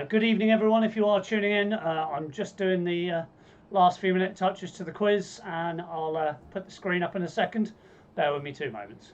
Good evening, everyone. If you are tuning in, I'm just doing the last few minute touches to the quiz, and I'll put the screen up in a second. Bear with me 2 moments.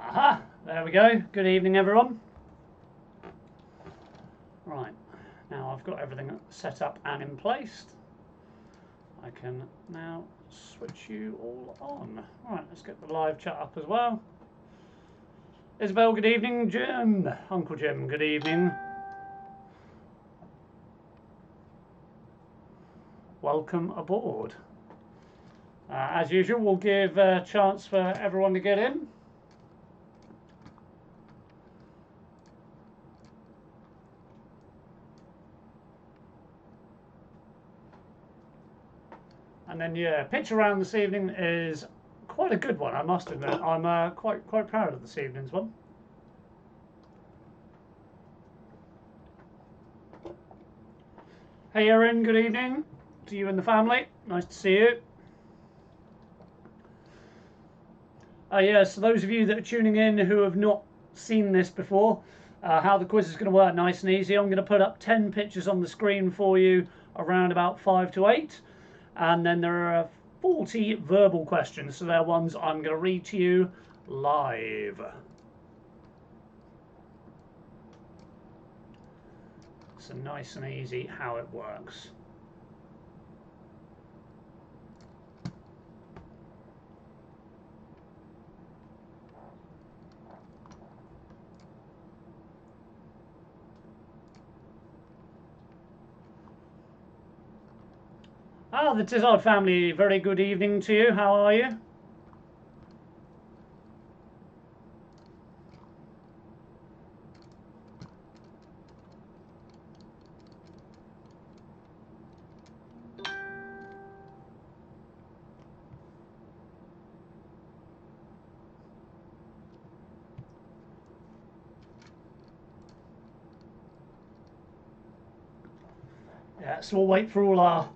Aha, there we go. Good evening, everyone. Right, now I've got everything set up and in place. I can now switch you all on. Right, let's get the live chat up as well. Isabel, good evening. Jim, Uncle Jim, good evening. Welcome aboard. As usual, we'll give a chance for everyone to get in. And then, yeah, picture round this evening is quite a good one, I must admit. I'm quite proud of this evening's one. Hey, Erin, good evening to you and the family. Nice to see you. Yeah, so those of you that are tuning in who have not seen this before, how the quiz is going to work nice and easy. I'm going to put up 10 pictures on the screen for you, around about 5 to 8. And then there are 40 verbal questions, so they're ones I'm going to read to you live. So nice and easy how it works. Ah, the Tizard family, very good evening to you. How are you? Yeah, so we'll wait for all our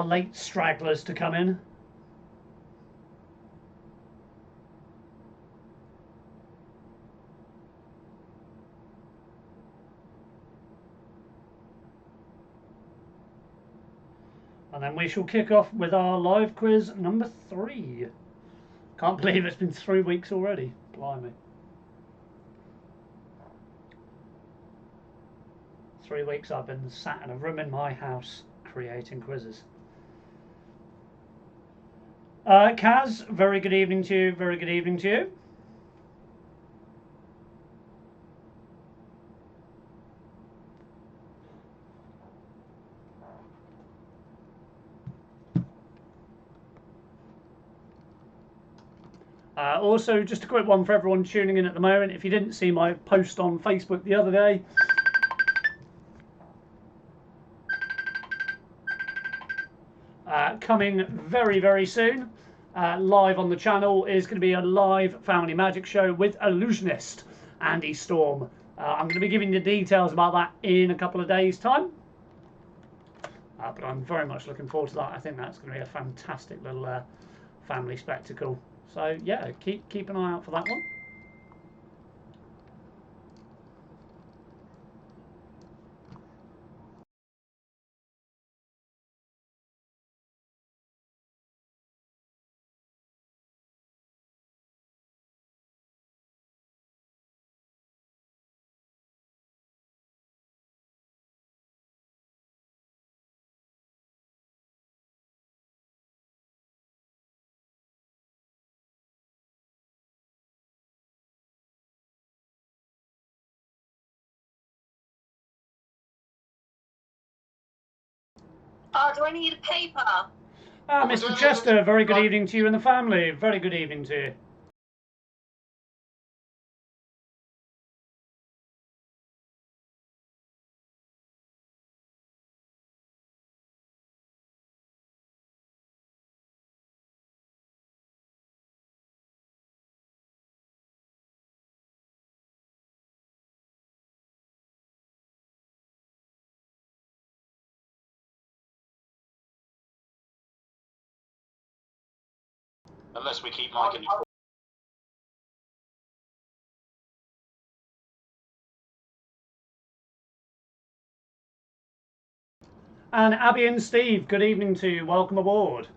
late stragglers to come in. And then we shall kick off with our live quiz number 3. Can't believe it's been 3 weeks already. Blimey. 3 weeks I've been sat in a room in my house creating quizzes. Kaz, very good evening to you. Very good evening to you. Also, just a quick one for everyone tuning in at the moment. If you didn't see my post on Facebook the other day, coming very, very soon, live on the channel, is going to be a live family magic show with illusionist Andy Storm. I'm going to be giving you details about that in a couple of days' time. But I'm very much looking forward to that. I think that's going to be a fantastic little family spectacle. So yeah, keep an eye out for that one. Do I need a paper? Mr. Chester, very good evening to you and the family. Very good evening to you. Unless we keep Mike and And Abby and Steve, good evening to you. Welcome aboard.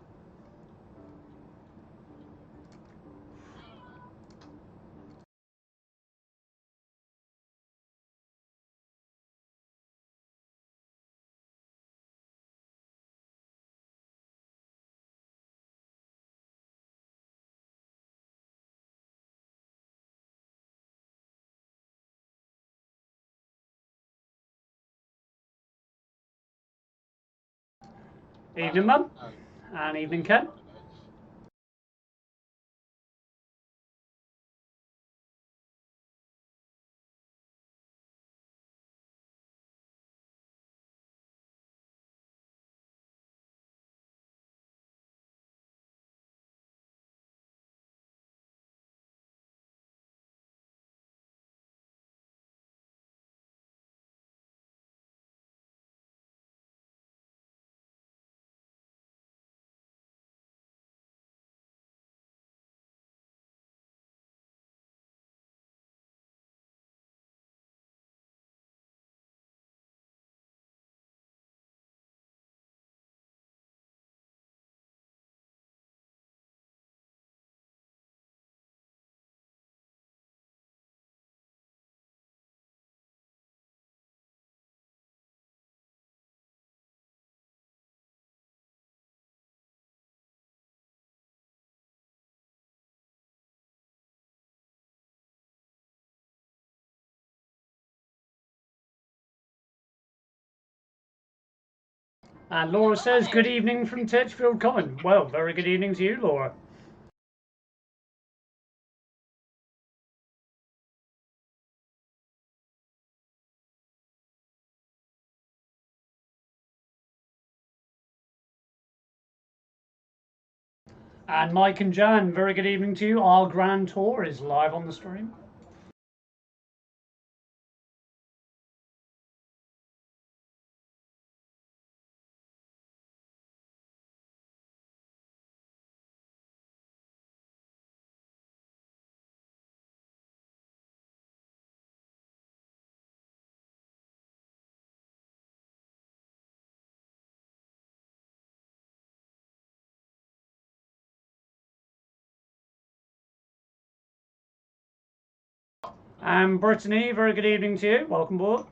Evening, Mum. And evening, Ken. And Laura says, good evening from Titchfield Common. Well, very good evening to you, Laura. And Mike and Jan, very good evening to you. Our grand tour is live on the stream. And Brittany, very good evening to you. Welcome aboard.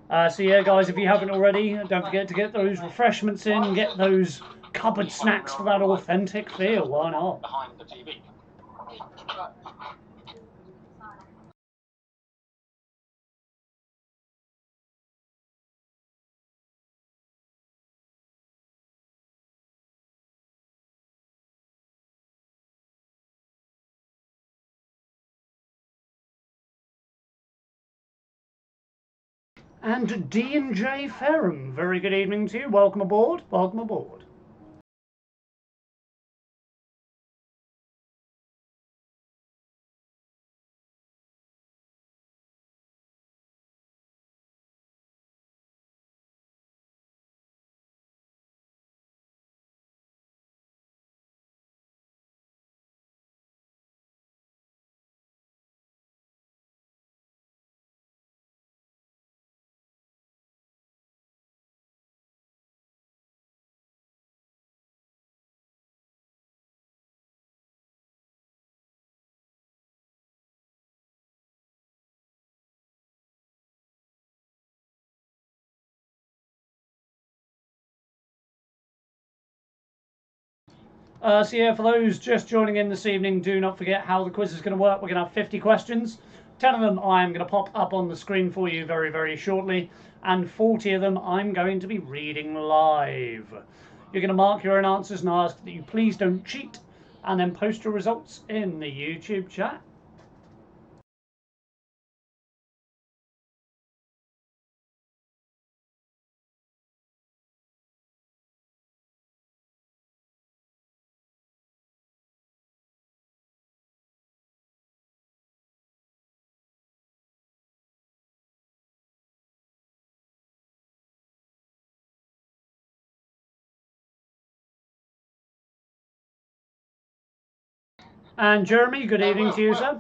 So yeah, guys, if you haven't already, don't forget to get those refreshments in, get those cupboard snacks for that authentic feel. Why not? Behind the TV. And D&J Ferrum, very good evening to you. Welcome aboard. Welcome aboard. So yeah, for those just joining in this evening, do not forget how the quiz is going to work. We're going to have 50 questions. 10 of them I'm going to pop up on the screen for you very, very shortly. And 40 of them I'm going to be reading live. You're going to mark your own answers and ask that you please don't cheat. And then post your results in the YouTube chat. And Jeremy, good evening to you, sir.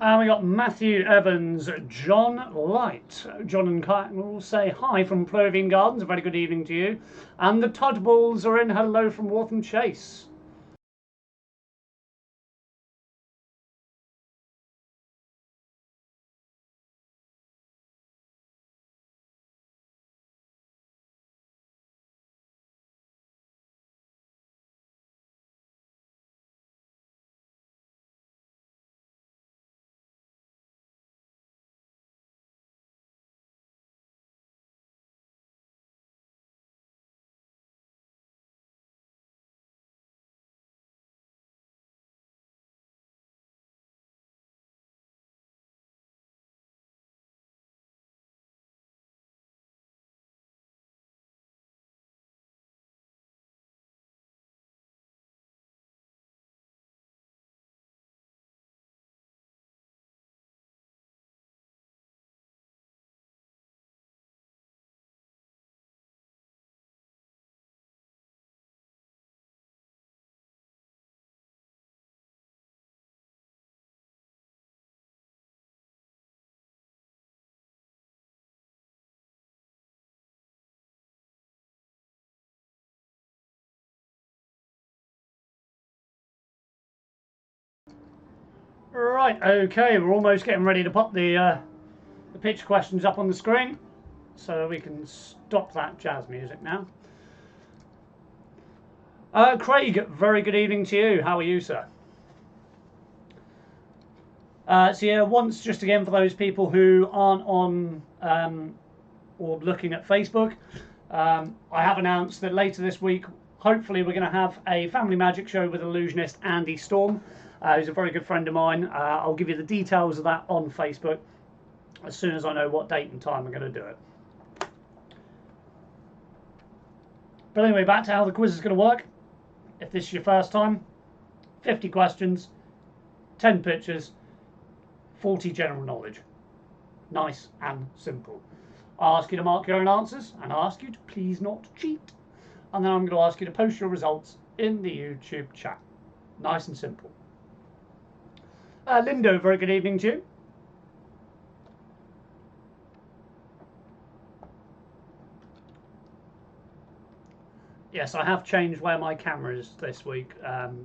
And we got Matthew Evans, John Light. John and Kite will say hi from Plovine Gardens. A very good evening to you. And the Tudballs are in. Hello from Waltham Chase. Right, okay, we're almost getting ready to pop the pitch questions up on the screen. So we can stop that jazz music now. Craig, very good evening to you. How are you, sir? So yeah, once just again for those people who aren't on or looking at Facebook, I have announced that later this week, hopefully we're going to have a family magic show with illusionist Andy Storm, who's a very good friend of mine. I'll give you the details of that on Facebook as soon as I know what date and time I'm going to do it. But anyway, back to how the quiz is going to work. If this is your first time, 50 questions, 10 pictures, 40 general knowledge. Nice and simple. I'll ask you to mark your own answers and I'll ask you to please not cheat. And then I'm going to ask you to post your results in the YouTube chat. Nice and simple. Lindo, very good evening to you. Yes, I have changed where my camera is this week,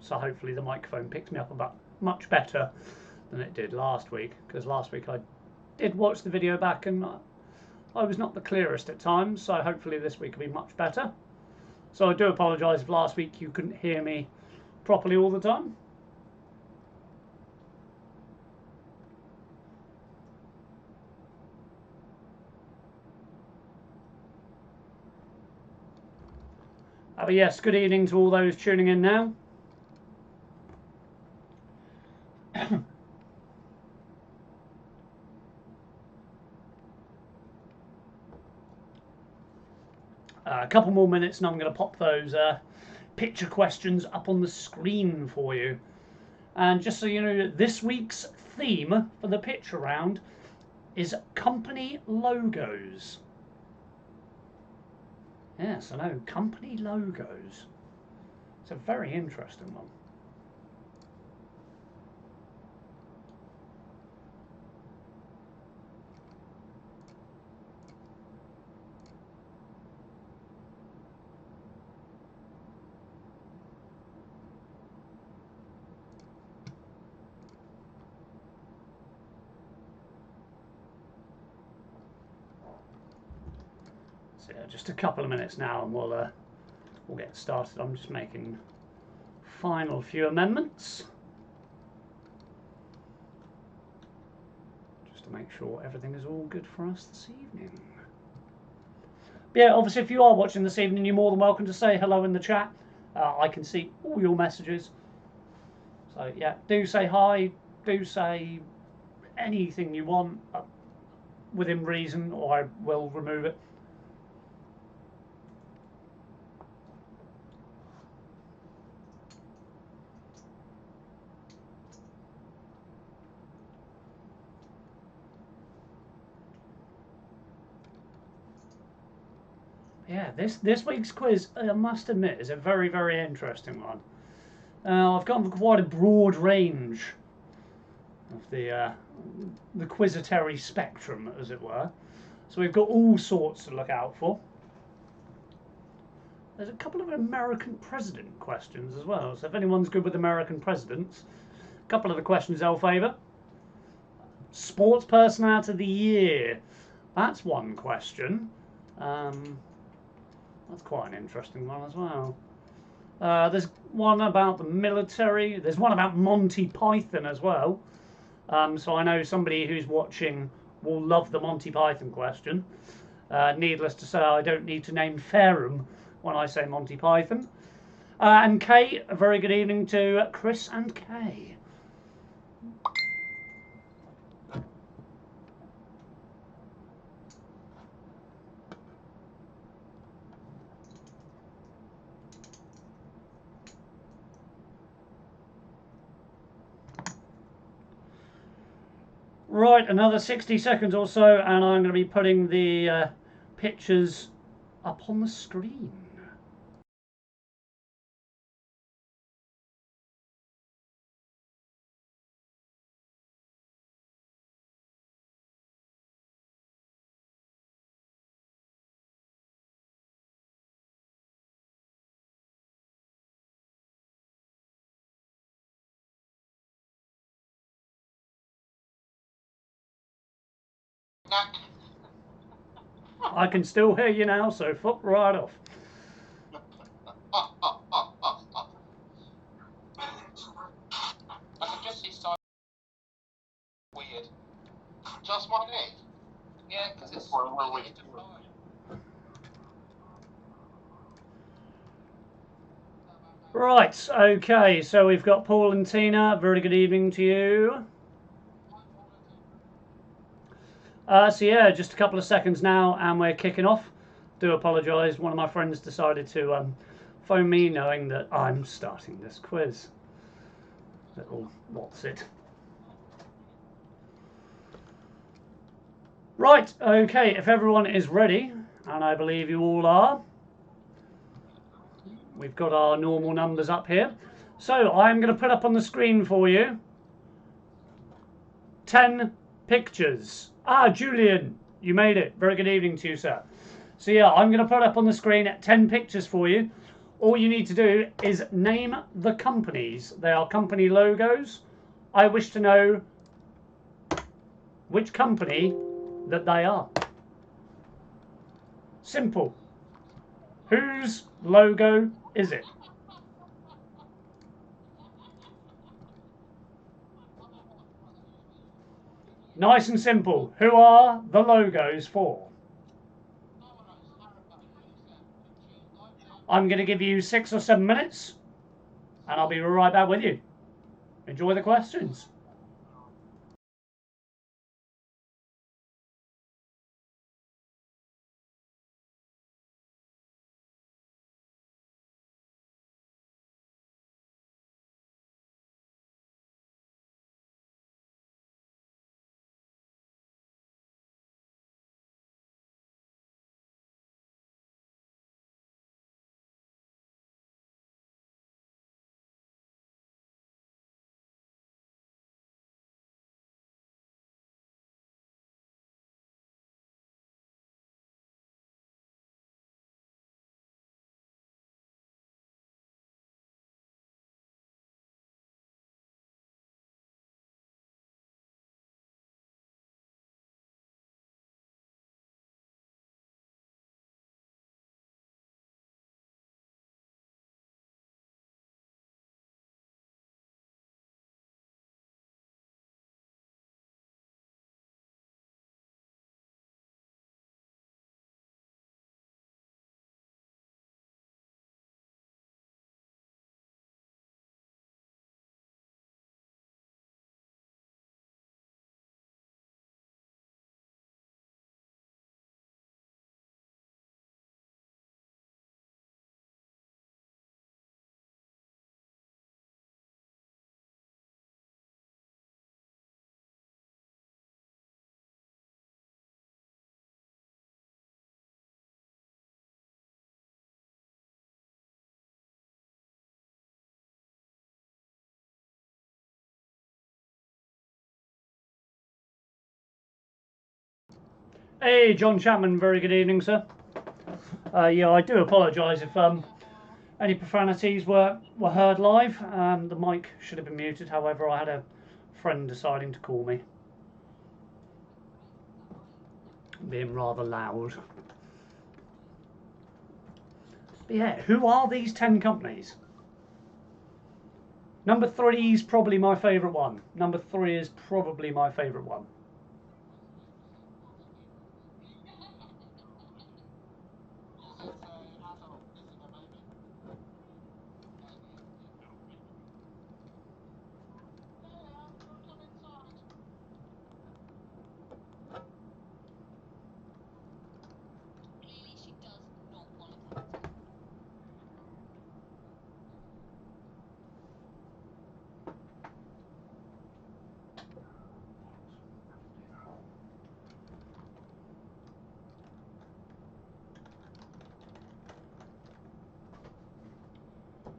so hopefully the microphone picks me up much better than it did last week, because last week I did watch the video back and I was not the clearest at times, so hopefully this week will be much better. So I do apologise if last week you couldn't hear me properly all the time. But yes, good evening to all those tuning in now. A couple more minutes and I'm going to pop those picture questions up on the screen for you. And just so you know, this week's theme for the picture round is company logos. Yes, I know, company logos. It's a very interesting one. So yeah, just a couple of minutes now and we'll get started. I'm just making final few amendments just to make sure everything is all good for us this evening. But yeah, obviously if you are watching this evening, you're more than welcome to say hello in the chat. I can see all your messages. So yeah, do say hi, do say anything you want within reason, or I will remove it. Yeah, this week's quiz, I must admit, is a very, very interesting one. I've gone for quite a broad range of the quizitory spectrum, as it were. So we've got all sorts to look out for. There's a couple of American president questions as well. So if anyone's good with American presidents, a couple of the questions they'll favour. Sports personality of the year. That's one question. That's quite an interesting one as well. There's one about the military. There's one about Monty Python as well. So I know somebody who's watching will love the Monty Python question. Needless to say, I don't need to name Fairham when I say Monty Python. And Kay, a very good evening to Chris and Kay. Right, another 60 seconds or so, and I'm going to be putting the pictures up on the screen. I can still hear you now, so fuck right off. last one in? Yeah, because it's Well, we- related to fire. Right, okay, so we've got Paul and Tina. Very good evening to you. So yeah, just a couple of seconds now and we're kicking off. Do apologise, one of my friends decided to phone me knowing that I'm starting this quiz. Little what's it. Right, okay, if everyone is ready, and I believe you all are, we've got our normal numbers up here. So I'm going to put up on the screen for you 10 pictures. Ah, Julian, you made it. Very good evening to you, sir. So yeah, I'm going to put up on the screen 10 pictures for you. All you need to do is name the companies. They are company logos. I wish to know which company that they are. Simple. Whose logo is it? Nice and simple. Who are the logos for? I'm going to give you 6 or 7 minutes and I'll be right back with you. Enjoy the questions. Hey, John Chapman, very good evening, sir. Yeah, I do apologise if any profanities were heard live. The mic should have been muted, however, I had a friend deciding to call me. Being rather loud. But yeah, who are these 10 companies? Number 3 is probably my favourite one. Number 3 is probably my favourite one.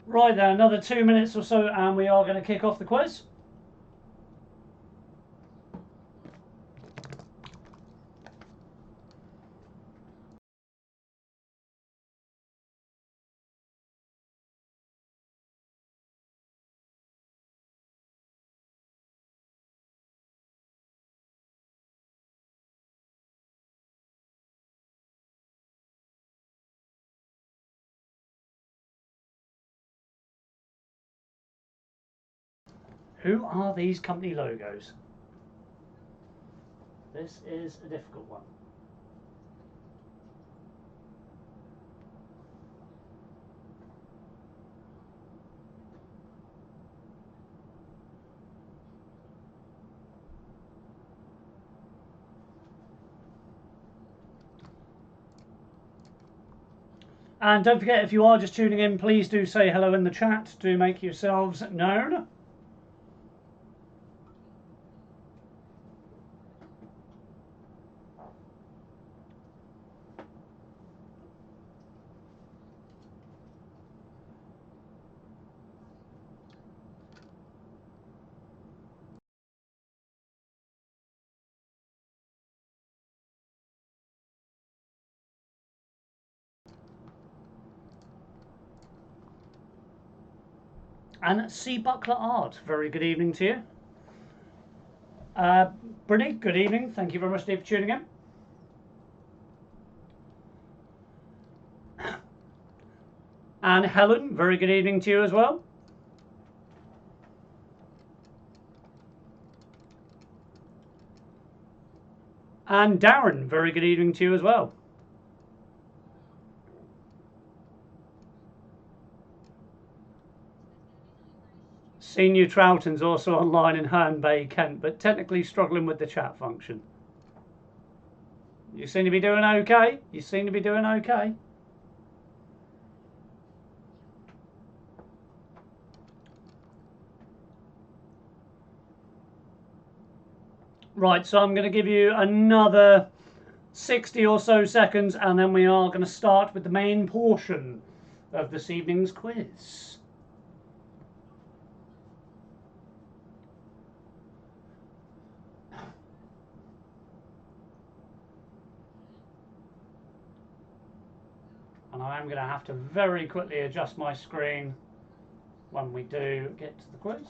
Right then, another 2 minutes or so and we are going to kick off the quiz. Who are these company logos? This is a difficult one. And don't forget, if you are just tuning in, please do say hello in the chat. Do make yourselves known. And C. Buckler Art, very good evening to you. Brittany, good evening. Thank you very much, Steve, for tuning in. And Helen, very good evening to you as well. And Darren, very good evening to you as well. Senior Troughton's also online in Herne Bay, Kent, but technically struggling with the chat function. You seem to be doing okay. You seem to be doing okay. Right, so I'm going to give you another 60 or so seconds, and then we are going to start with the main portion of this evening's quiz. And I am going to have to very quickly adjust my screen when we do get to the quiz.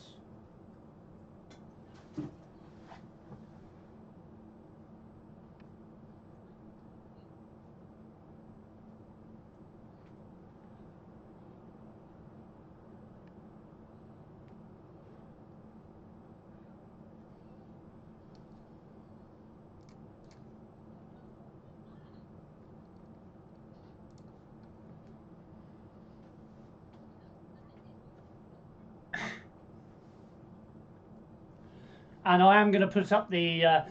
And I am going to put up the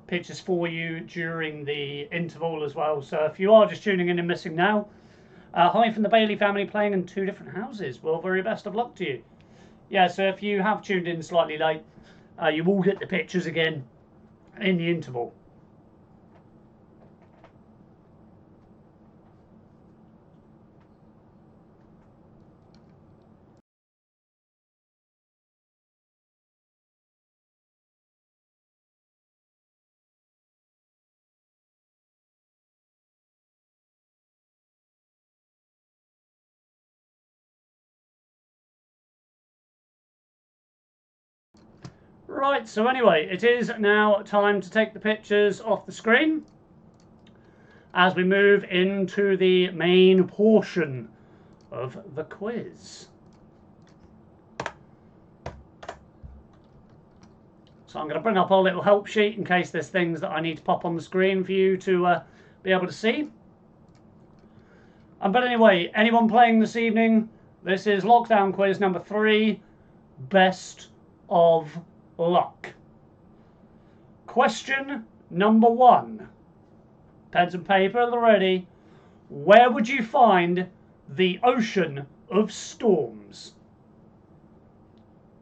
pictures for you during the interval as well. So if you are just tuning in and missing now, hi from the Bailey family playing in 2 different houses. Well, very best of luck to you. Yeah, so if you have tuned in slightly late, you will get the pictures again in the interval. Right, so anyway, it is now time to take the pictures off the screen as we move into the main portion of the quiz. So I'm going to bring up our little help sheet in case there's things that I need to pop on the screen for you to be able to see. But anyway, anyone playing this evening, this is lockdown quiz number 3, best of luck. Question number 1. Pens and paper at the ready. Where would you find the ocean of storms?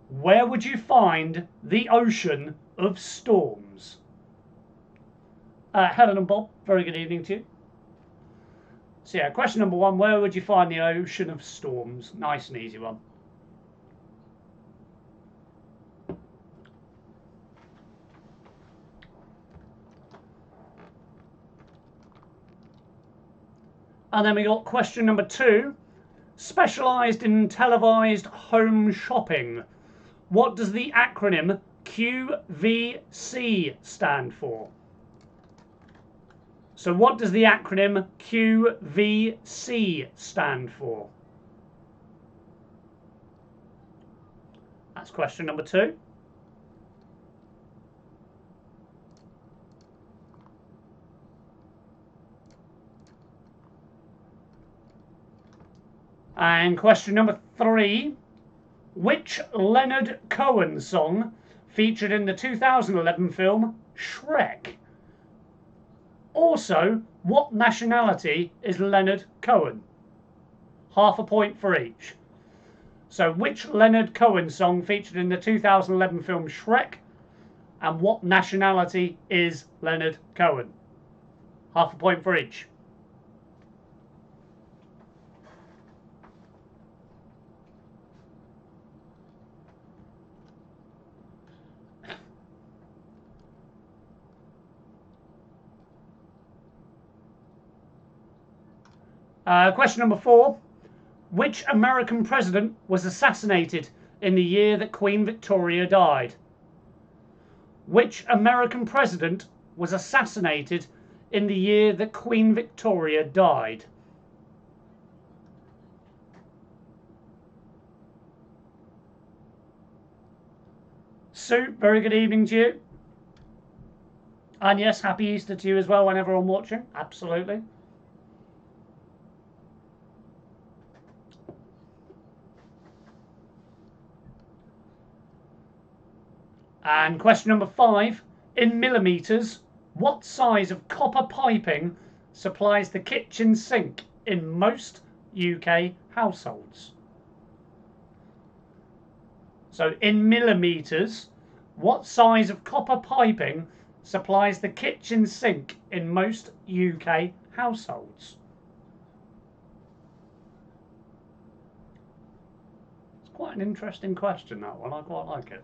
Where would you find the ocean of storms? Helen and Bob, very good evening to you. So yeah, question number 1, where would you find the ocean of storms? Nice and easy one. And then we got question number 2, specialised in televised home shopping. What does the acronym QVC stand for? So what does the acronym QVC stand for? That's question number 2. And question number 3. Which Leonard Cohen song featured in the 2011 film Shrek? Also, what nationality is Leonard Cohen? Half a point for each. So, which Leonard Cohen song featured in the 2011 film Shrek? And what nationality is Leonard Cohen? Half a point for each. Question number 4. Which American president was assassinated in the year that Queen Victoria died? Which American president was assassinated in the year that Queen Victoria died? Sue, very good evening to you. And yes, happy Easter to you as well whenever I'm watching. Absolutely. And question number 5. In millimetres, what size of copper piping supplies the kitchen sink in most UK households? So in millimetres, what size of copper piping supplies the kitchen sink in most UK households? It's quite an interesting question, that one. I quite like it.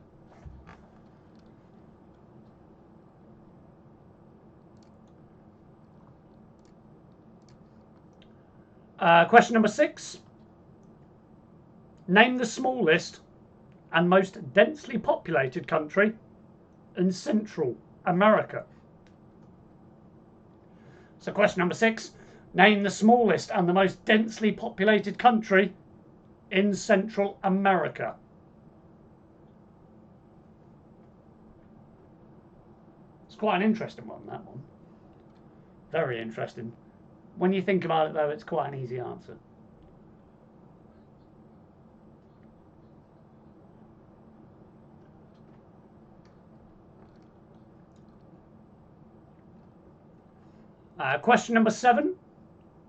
Question number 6. Name the smallest and most densely populated country in Central America. So question number 6. Name the smallest and the most densely populated country in Central America. It's quite an interesting one, that one. Very interesting. When you think about it, though, it's quite an easy answer. Question number 7.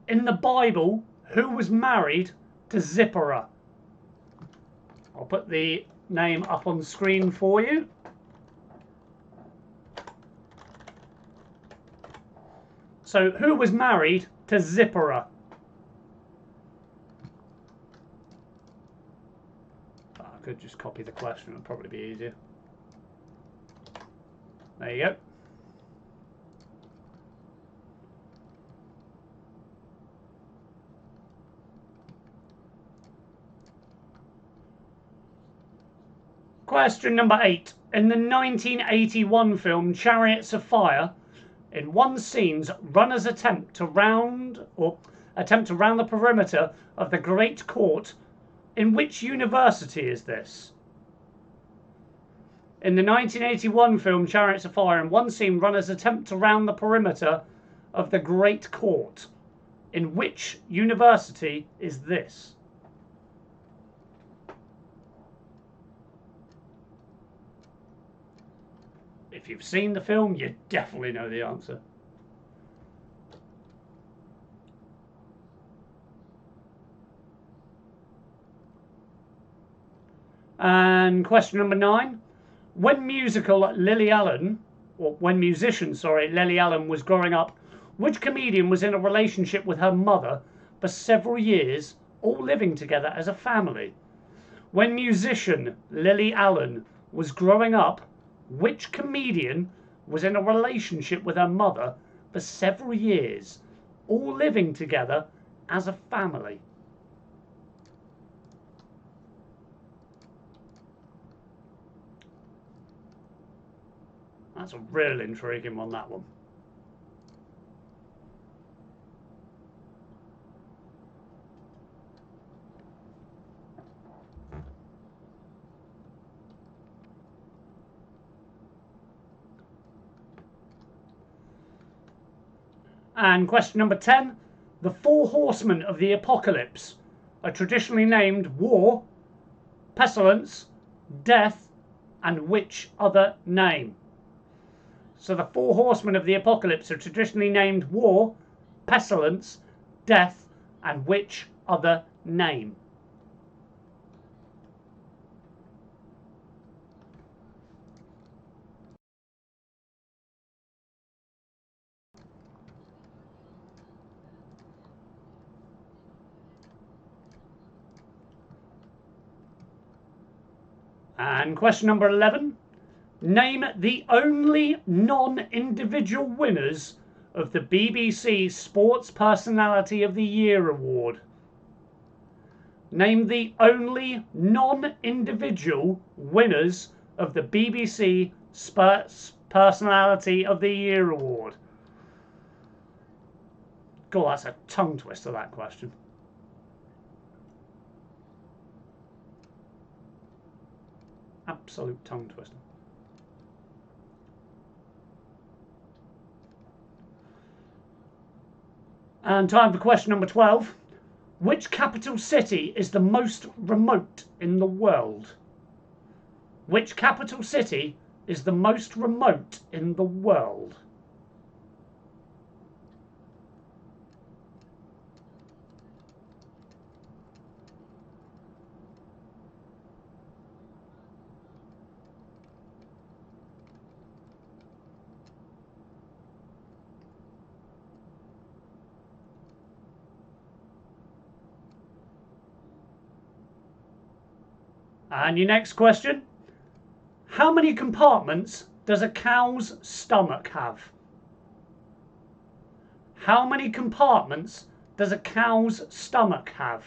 In the Bible, who was married to Zipporah? I'll put the name up on screen for you. So, who was married to Zipporah? I could just copy the question, it'd probably be easier. There you go. Question number 8. In the 1981 film Chariots of Fire, in one scene, runners attempt to round the perimeter of the Great Court. In which university is this? In the 1981 film Chariots of Fire, in one scene, runners attempt to round the perimeter of the Great Court. In which university is this? If you've seen the film, you definitely know the answer. And question number 9. When musician Lily Allen was growing up, which comedian was in a relationship with her mother for several years, all living together as a family? When musician Lily Allen was growing up, which comedian was in a relationship with her mother for several years, all living together as a family? That's a real intriguing one, that one. And question number 10. The four horsemen of the apocalypse are traditionally named war, pestilence, death, and which other name? So the four horsemen of the apocalypse are traditionally named war, pestilence, death, and which other name? And question number 11. Name the only non-individual winners of the BBC Sports Personality of the Year award. Name the only non-individual winners of the BBC Sports Personality of the Year award. God, that's a tongue twister, that question. Absolute tongue twister. And time for question number 12. Which capital city is the most remote in the world? Which capital city is the most remote in the world? And your next question. How many compartments does a cow's stomach have? How many compartments does a cow's stomach have?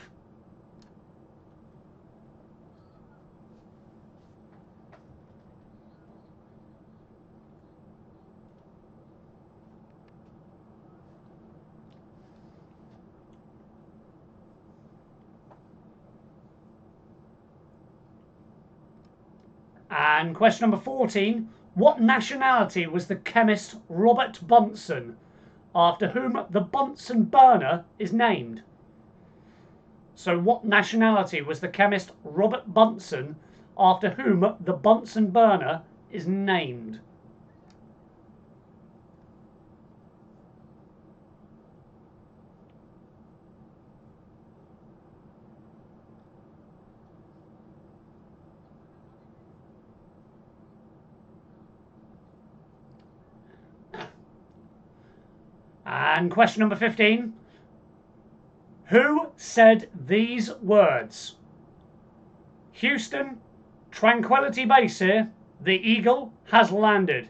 And question number 14. What nationality was the chemist Robert Bunsen, after whom the Bunsen burner is named? So what nationality was the chemist Robert Bunsen, after whom the Bunsen burner is named? And question number 15. Who said these words? Houston, Tranquility Base here. The Eagle has landed.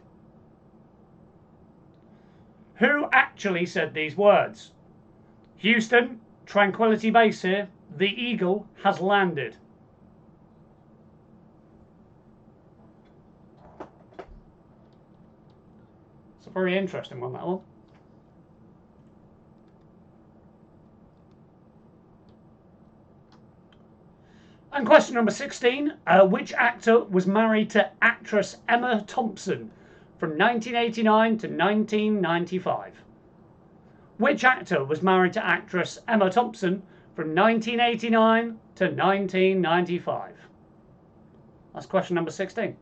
Who actually said these words? Houston, Tranquility Base here. The Eagle has landed. It's a very interesting one, that one. And question number 16. Which actor was married to actress Emma Thompson from 1989 to 1995? Which actor was married to actress Emma Thompson from 1989 to 1995? That's question number 16.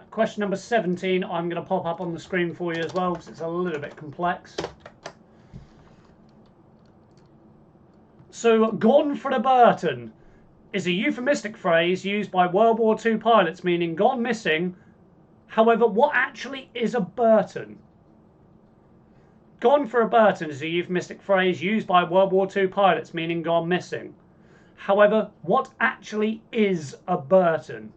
Question number 17, I'm going to pop up on the screen for you as well, because it's a little bit complex. So, gone for a Burton is a euphemistic phrase used by World War II pilots meaning gone missing. However, what actually is a Burton? Gone for a Burton is a euphemistic phrase used by World War II pilots meaning gone missing. However, what actually is a Burton?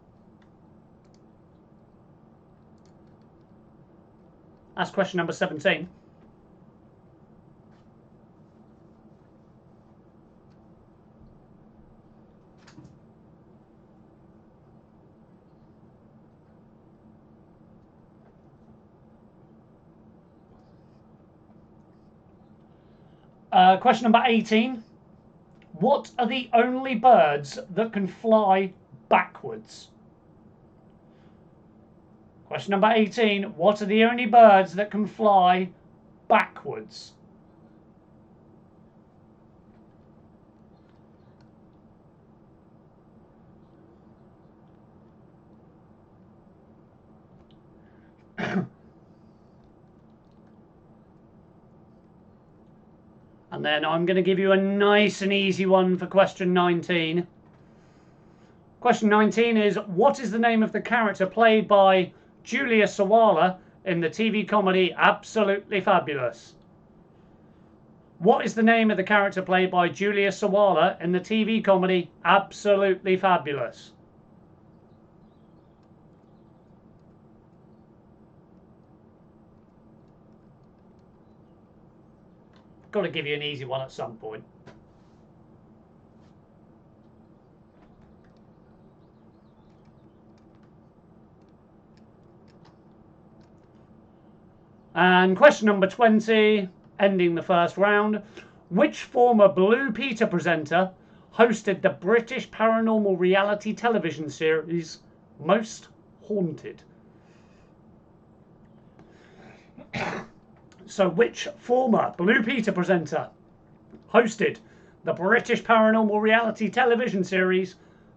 That's question number 17. Question number 18. What are the only birds that can fly backwards? Question number 18. What are the only birds that can fly backwards? And then I'm going to give you a nice and easy one for question 19. Question 19 is, what is the name of the character played by Julia Sawalha in the TV comedy Absolutely Fabulous? What is the name of the character played by Julia Sawalha in the TV comedy Absolutely Fabulous? Got to give you an easy one at some point. And question number 20, ending the first round. Which former Blue Peter presenter hosted the British paranormal reality television series Most Haunted? So which former Blue Peter presenter hosted the British paranormal reality television series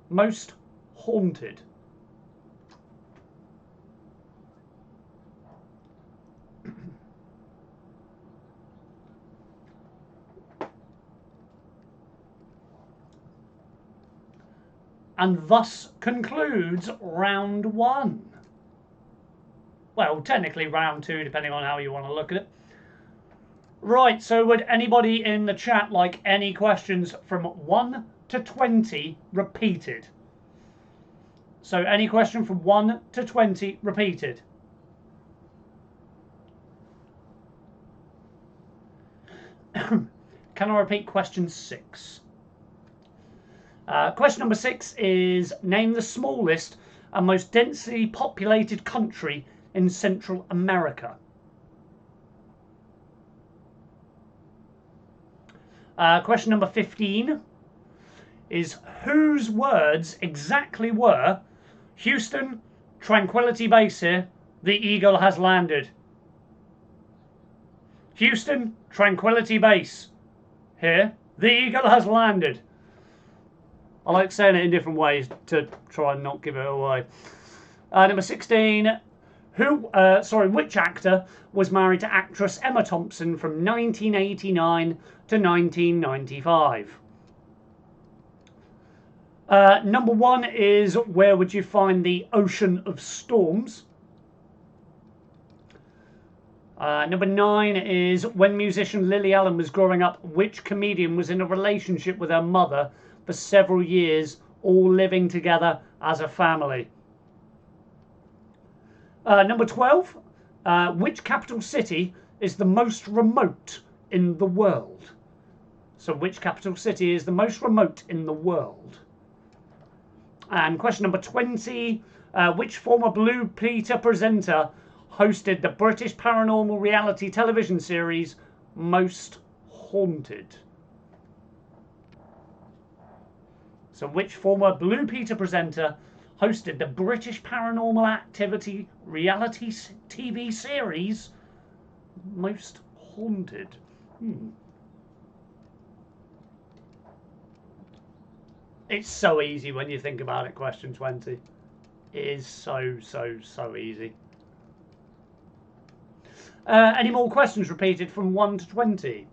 Most Haunted? And thus concludes round 1. Well, technically round 2, depending on how you want to look at it. Right, so would anybody in the chat like any questions from 1 to 20 repeated? So any question from 1 to 20 repeated? Can I repeat question 6? Question number 6 is, name the smallest and most densely populated country in Central America. Question number 15 is, whose words exactly were, Houston, Tranquility Base here, the Eagle has landed. Houston, Tranquility Base here, the Eagle has landed. I like saying it in different ways to try and not give it away. Number 16, which actor was married to actress Emma Thompson from 1989 to 1995? Number 1 is, where would you find the Ocean of Storms? Number 9 is, when musician Lily Allen was growing up, which comedian was in a relationship with her mother for several years, all living together as a family? Number 12, which capital city is the most remote in the world? So which capital city is the most remote in the world? And question number 20, which former Blue Peter presenter hosted the British paranormal reality television series Most Haunted? So which former Blue Peter presenter hosted the British paranormal activity reality TV series Most Haunted? It's so easy when you think about it, question 20. It is so easy. Any more questions repeated from 1 to 20?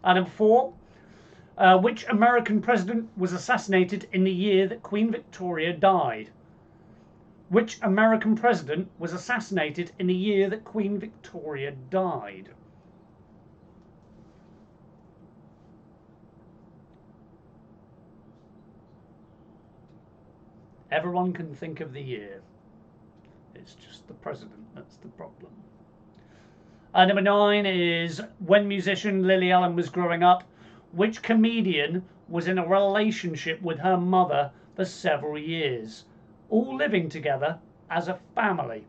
Number 4. Which American president was assassinated in the year that Queen Victoria died? Which American president was assassinated in the year that Queen Victoria died? Everyone can think of the year. It's just the president that's the problem. Number 9 is, when musician Lily Allen was growing up, which comedian was in a relationship with her mother for several years, all living together as a family?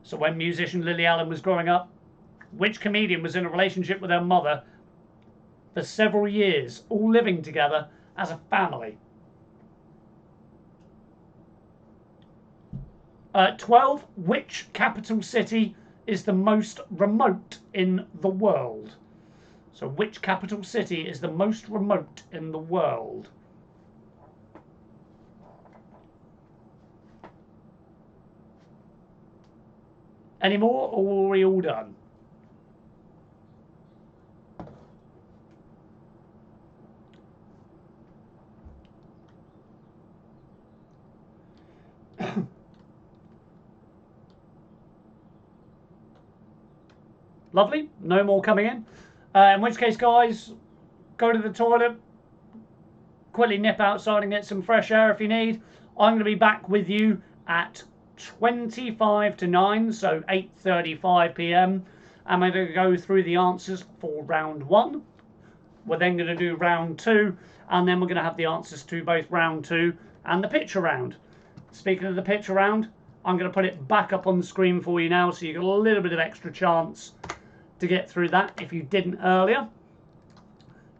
So when musician Lily Allen was growing up, which comedian was in a relationship with her mother for several years, all living together as a family? 12. Which capital city is the most remote in the world? So which capital city is the most remote in the world? Any more, or are we all done? Lovely. No more coming in which case, guys, go to the toilet, quickly nip outside and get some fresh air if you need. I'm going to be back with you at 25 to 9, so 8:35 p.m. I'm going to go through the answers for round 1. We're then going to do round 2, and then we're going to have the answers to both round 2 and the picture round. Speaking of the picture round, I'm going to put it back up on the screen for you now, so you get a little bit of extra chance to get through that if you didn't earlier.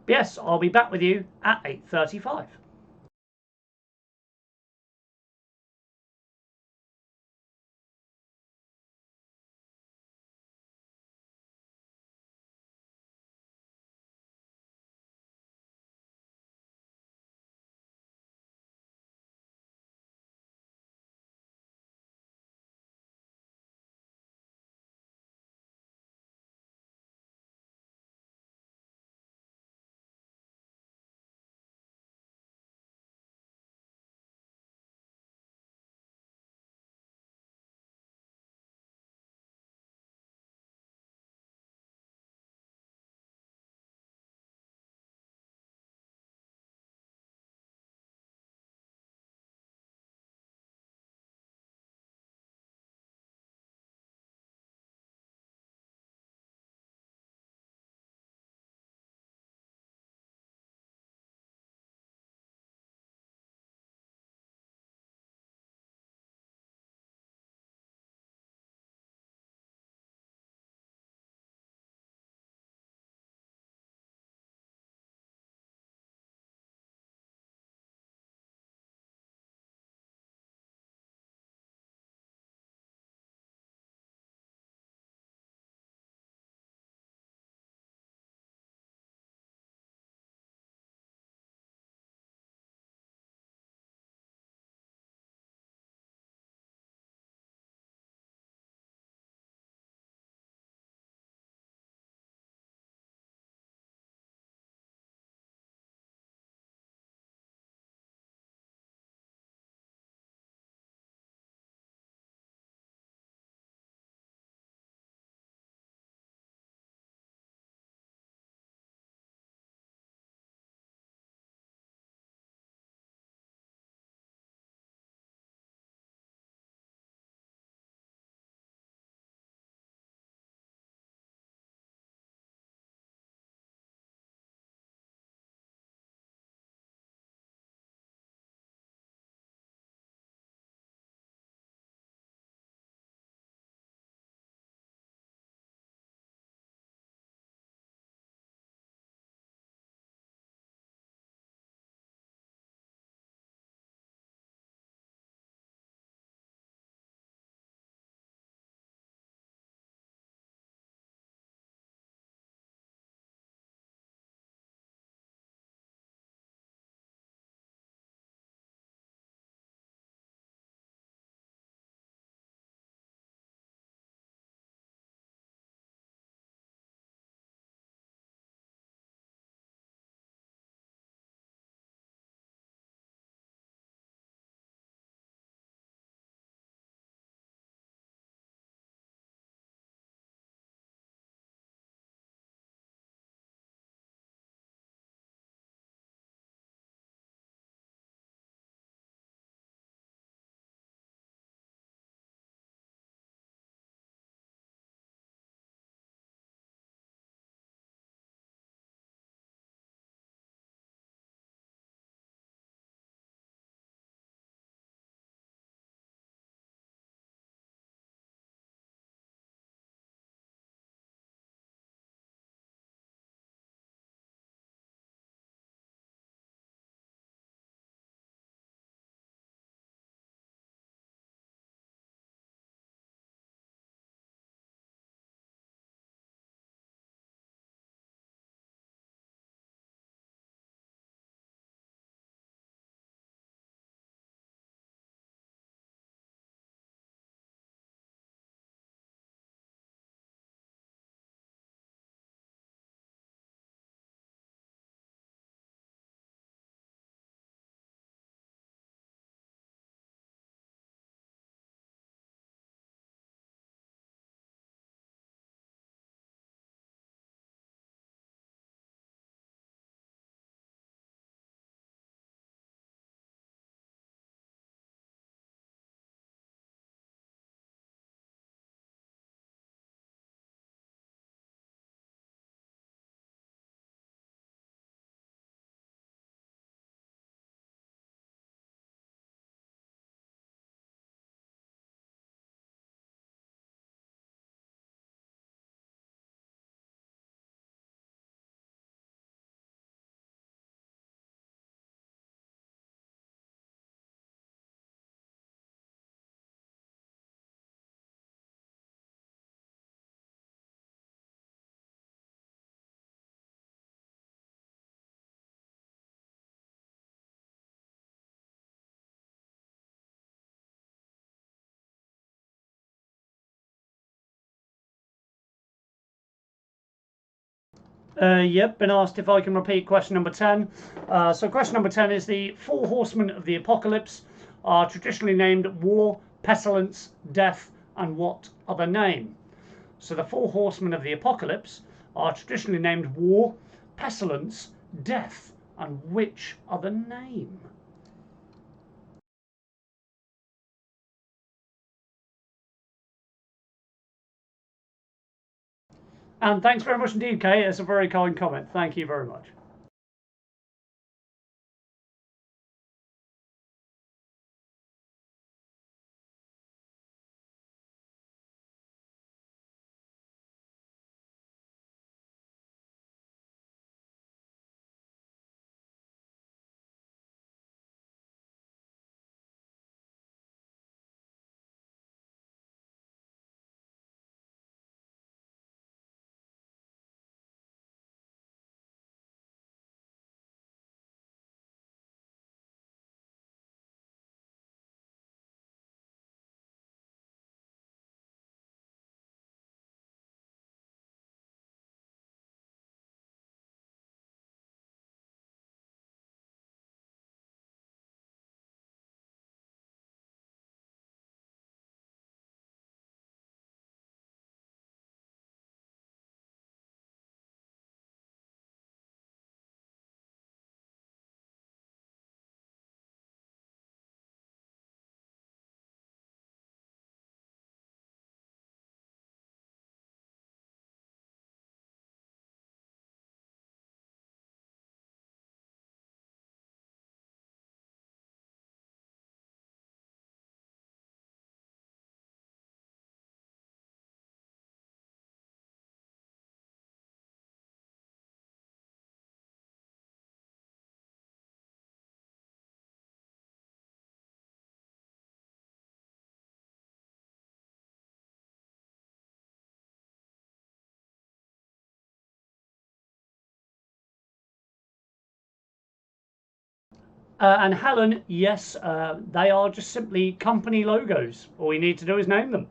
But yes, I'll be back with you at 8:35. Yep, been asked if I can repeat question number 10. So question number 10 is the four horsemen of the apocalypse are traditionally named war, pestilence, death, and what other name? So the four horsemen of the apocalypse are traditionally named war, pestilence, death, and which other name? And thanks very much indeed, Kate. It's a very kind comment. Thank you very much. And Helen, yes, they are just simply company logos. All you need to do is name them.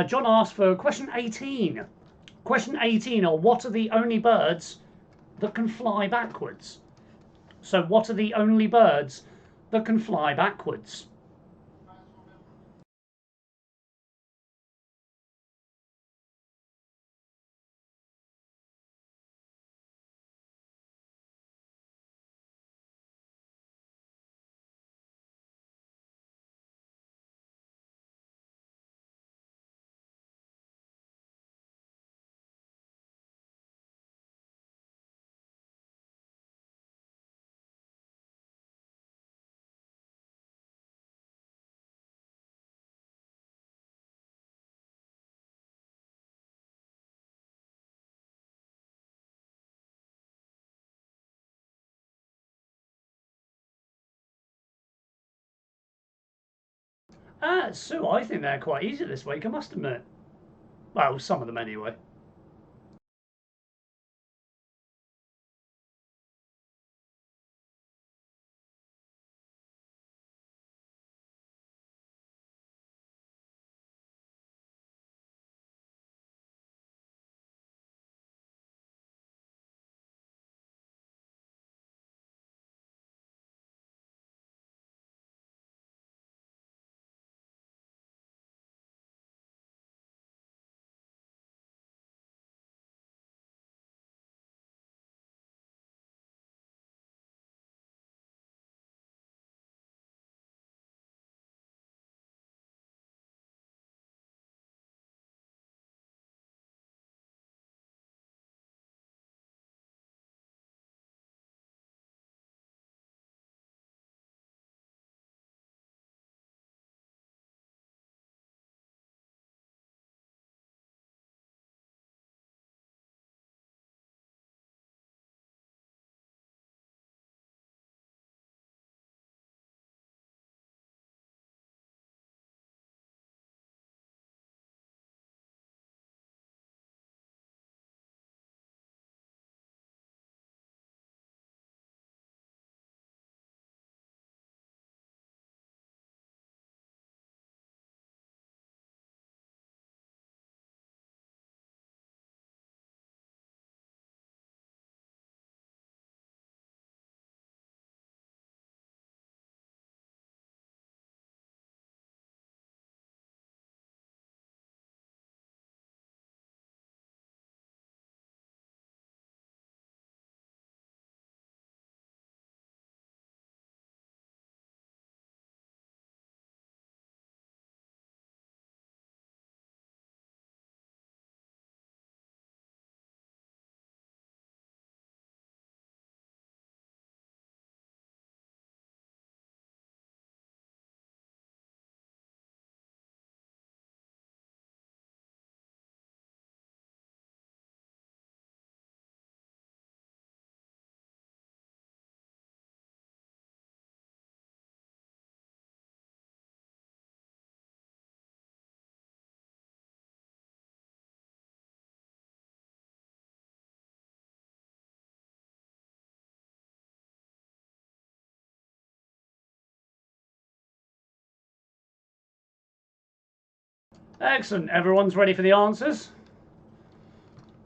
John asked for question 18. Question 18 are what are the only birds that can fly backwards? So, what are the only birds that can fly backwards? So I think they're quite easy this week, I must admit. Well, some of them anyway. Excellent. Everyone's ready for the answers?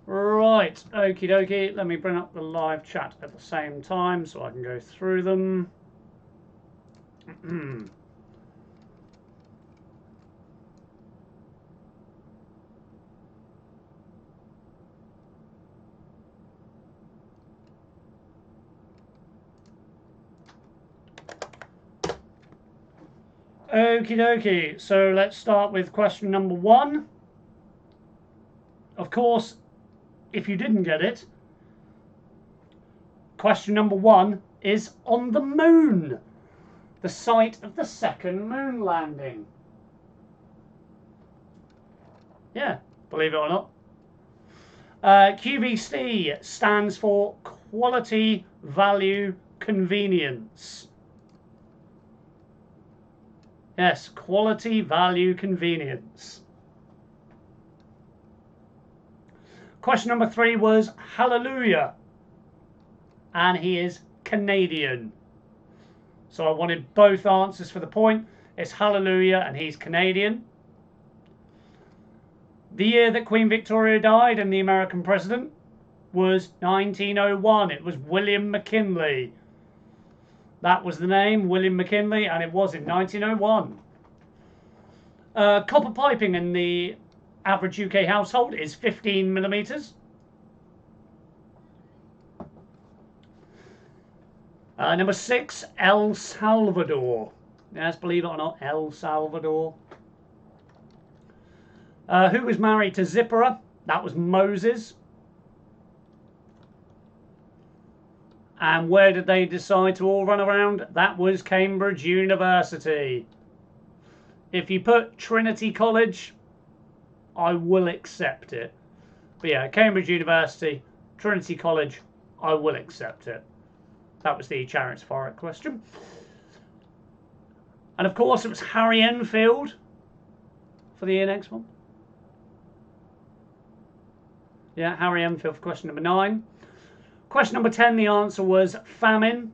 Right. Okie dokie. Let me bring up the live chat at the same time so I can go through them. Okie dokie. So let's start with question number 1. Of course, if you didn't get it, question number 1 is on the moon, the site of the second moon landing. Yeah, believe it or not. QVC stands for quality, value, convenience. Yes, quality, value, convenience. Question number 3 was hallelujah. And he is Canadian. So I wanted both answers for the point. It's hallelujah and he's Canadian. The year that Queen Victoria died and the American president was 1901. It was William McKinley. That was the name, William McKinley, and it was in 1901. Copper piping in the average UK household is 15 millimetres. Number 6, El Salvador. Yes, believe it or not, El Salvador. Who was married to Zipporah? That was Moses. And where did they decide to all run around? That was Cambridge University. If you put Trinity College, I will accept it. But yeah, Cambridge University, Trinity College, I will accept it. That was the Chariots of Fire question. And of course, it was Harry Enfield for the next one. Yeah, Harry Enfield for question number 9. Question number 10, the answer was famine.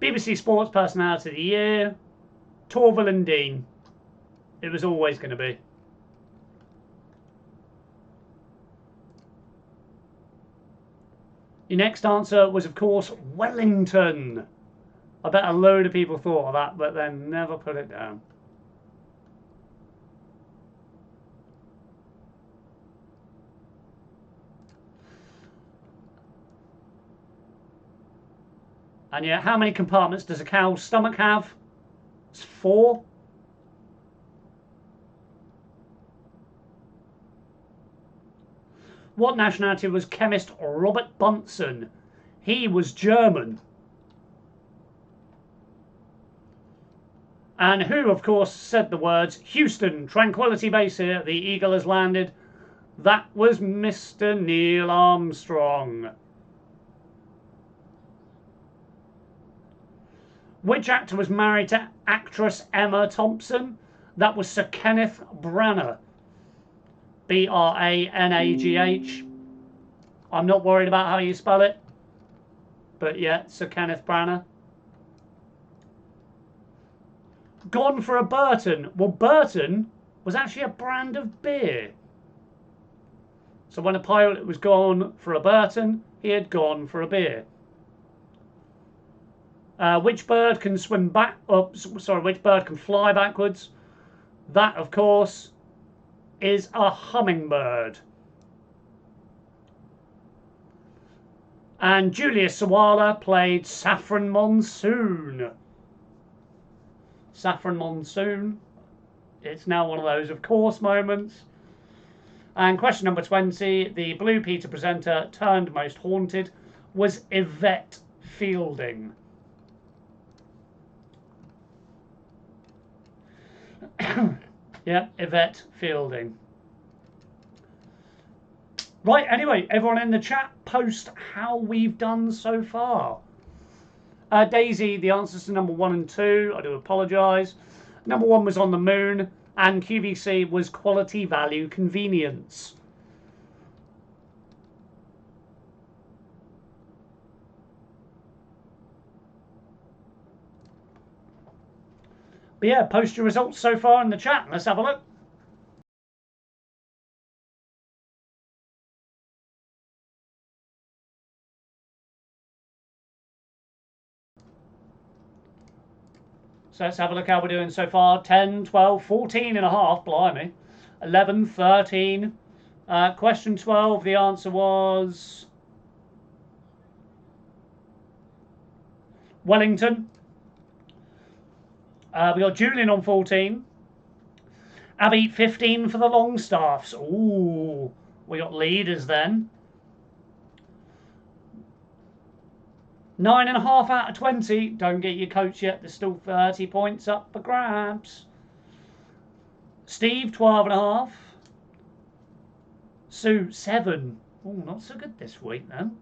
BBC Sports Personality of the Year, Torval and Dean. It was always going to be. Your next answer was, of course, Wellington. I bet a load of people thought of that, but then never put it down. And yeah, how many compartments does a cow's stomach have? It's 4. What nationality was chemist Robert Bunsen? He was German. And who, of course, said the words, Houston, tranquility base here, the Eagle has landed? That was Mr. Neil Armstrong. Which actor was married to actress Emma Thompson? That was Sir Kenneth Branagh. Branagh. I'm not worried about how you spell it. But yeah, Sir Kenneth Branagh. Gone for a Burton. Well, Burton was actually a brand of beer. So when a pilot was gone for a Burton, he had gone for a beer. Which bird can swim back? Which bird can fly backwards? That, of course, is a hummingbird. And Julius Sawala played Saffron Monsoon. Saffron Monsoon. It's now one of those of course moments. And question number 20, the Blue Peter presenter turned most haunted was Yvette Fielding. Yeah, Yvette Fielding. Right, anyway, everyone in the chat, post how we've done so far. Daisy, the answers to number 1 and 2, I do apologise. Number 1 was on the moon, and QVC was quality, value, convenience. But yeah, post your results so far in the chat. Let's have a look. So let's have a look how we're doing so far. 10, 12, 14 and a half, blimey. 11, 13. Question 12, the answer was Wellington. We got Julian on 14. Abby, 15 for the Longstaffs. Ooh, we got leaders then. 9.5 out of 20. Don't get your coach yet. There's still 30 points up for grabs. Steve, 12.5. Sue, 7. Oh, not so good this week then.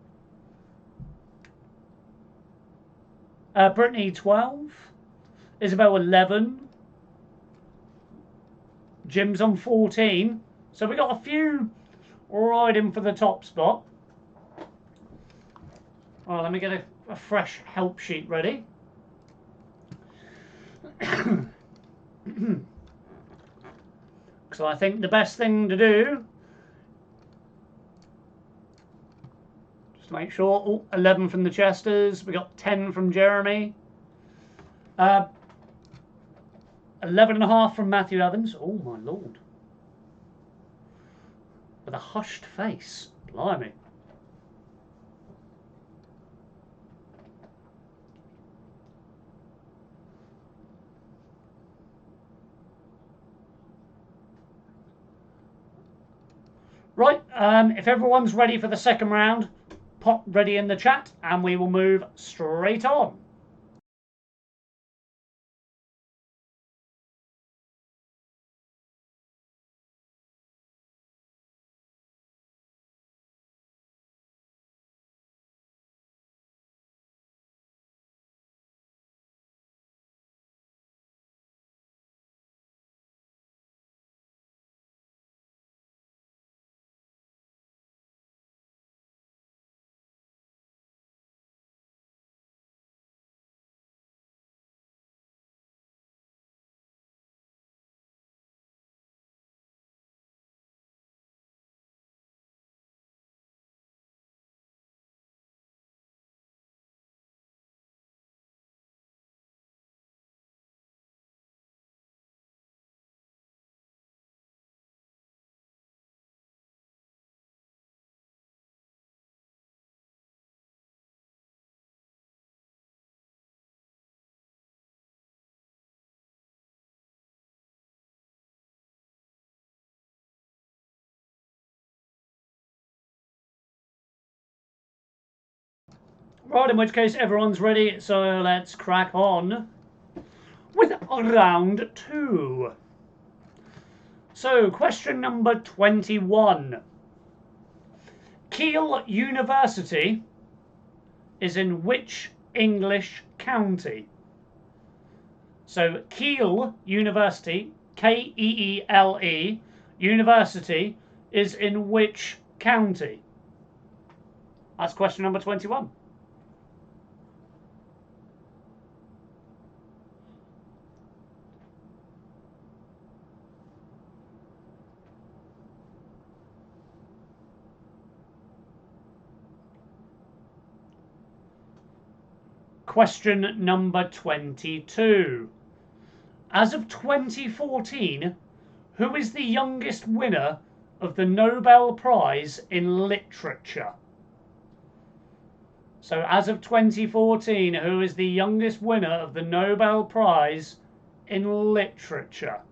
Brittany, 12. Isabel, 11. Jim's on 14. So we got a few riding for the top spot. Well, let me get a fresh help sheet ready. So I think the best thing to do, just to make sure, 11 from the Chesters, we got 10 from Jeremy, 11.5 from Matthew Evans, oh my lord, with a hushed face, blimey. Right, if everyone's ready for the second round, pop ready in the chat and we will move straight on. Right, in which case everyone's ready, so let's crack on with round 2. So, question number 21. Keele University is in which English county? So, Keele University, Keele, University, is in which county? That's question number 21. Question number 22. As of 2014, who is the youngest winner of the Nobel Prize in Literature? So, as of 2014, who is the youngest winner of the Nobel Prize in Literature?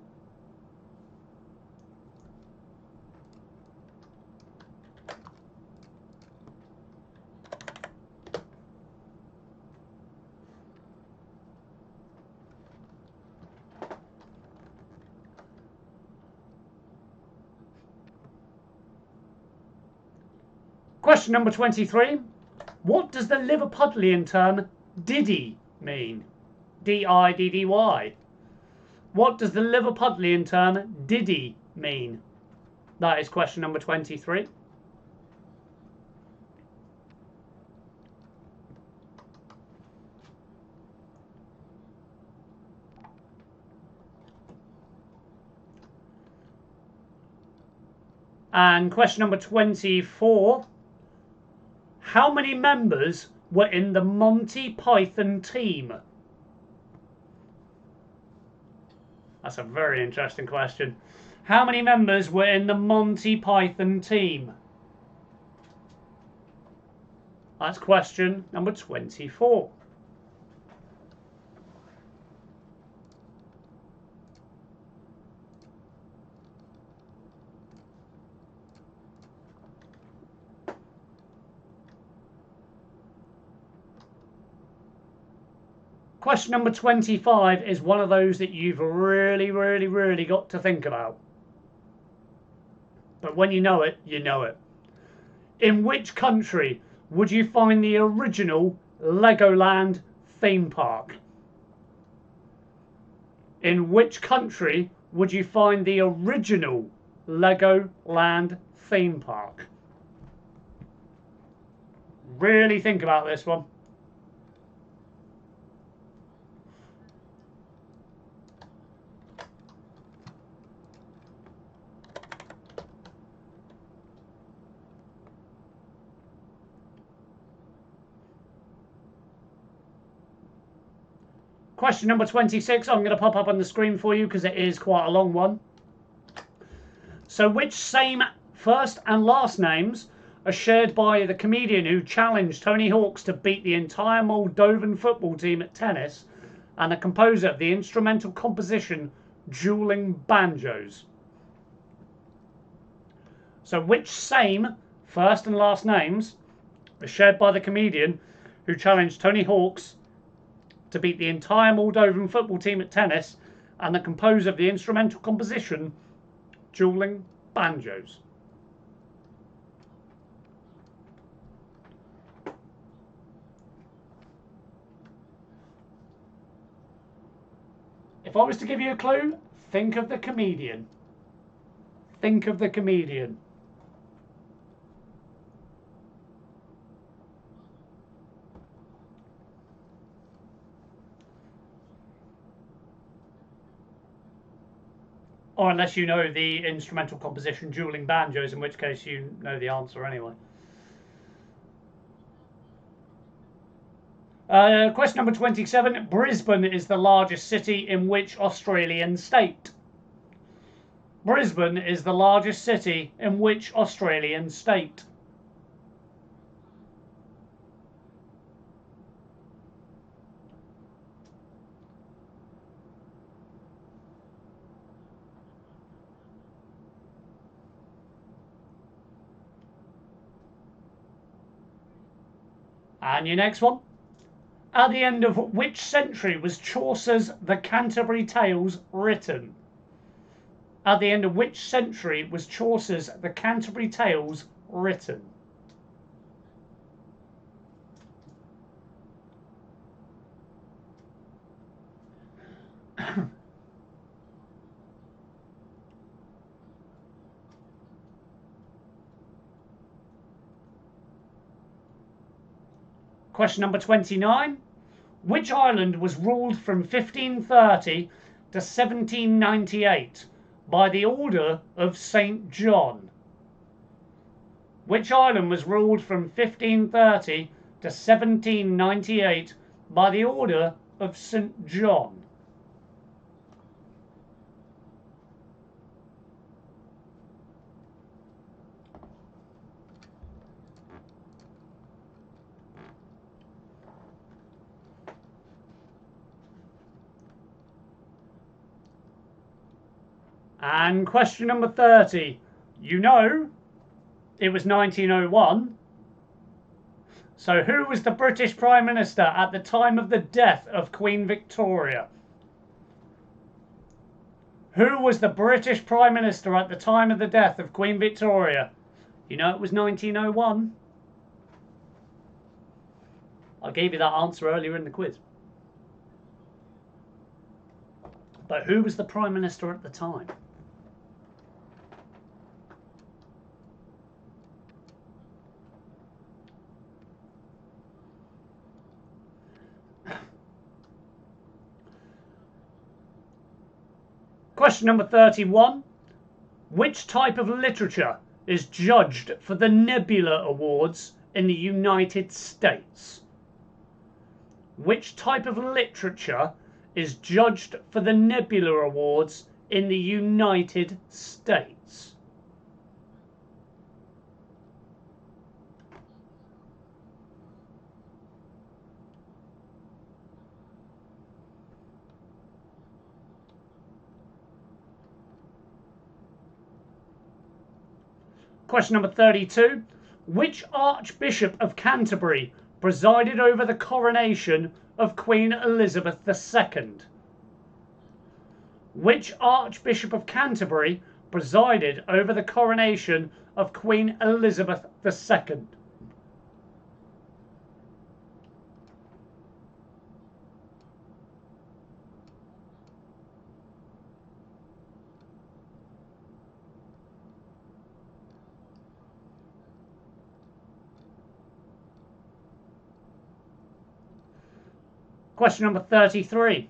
Question number 23. What does the Liverpudlian term diddy mean? D-I-D-D-Y. What does the Liverpudlian term diddy mean? That is question number 23. And question number 24. How many members were in the Monty Python team? That's a very interesting question. How many members were in the Monty Python team? That's question number 24. Question number 25 is one of those that you've really got to think about. But when you know it, you know it. In which country would you find the original Legoland theme park? In which country would you find the original Legoland theme park? Really think about this one. Question number 26, I'm going to pop up on the screen for you because it is quite a long one. So which same first and last names are shared by the comedian who challenged Tony Hawks to beat the entire Moldovan football team at tennis and the composer of the instrumental composition Dueling Banjos? So which same first and last names are shared by the comedian who challenged Tony Hawks to beat the entire Moldovan football team at tennis and the composer of the instrumental composition Dueling Banjos? If I was to give you a clue, think of the comedian. Think of the comedian. Or unless you know the instrumental composition Dueling Banjos, in which case you know the answer anyway. Question number 27. Brisbane is the largest city in which Australian state? Brisbane is the largest city in which Australian state? And your next one. At the end of which century was Chaucer's The Canterbury Tales written? At the end of which century was Chaucer's The Canterbury Tales written? Question number 29. Which island was ruled from 1530 to 1798 by the order of St. John? Which island was ruled from 1530 to 1798 by the order of St. John? And question number 30. You know, it was 1901. So who was the British Prime Minister at the time of the death of Queen Victoria? Who was the British Prime Minister at the time of the death of Queen Victoria? You know it was 1901. I gave you that answer earlier in the quiz. But who was the Prime Minister at the time? Question number 31. Which type of literature is judged for the Nebula Awards in the United States? Which type of literature is judged for the Nebula Awards in the United States? Question number 32. Which Archbishop of Canterbury presided over the coronation of Queen Elizabeth II? Which Archbishop of Canterbury presided over the coronation of Queen Elizabeth II? Question number 33.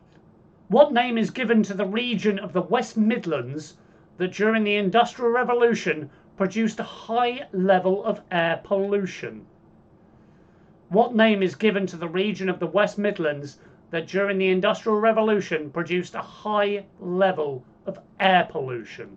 What name is given to the region of the West Midlands that during the Industrial Revolution produced a high level of air pollution? What name is given to the region of the West Midlands that during the Industrial Revolution produced a high level of air pollution?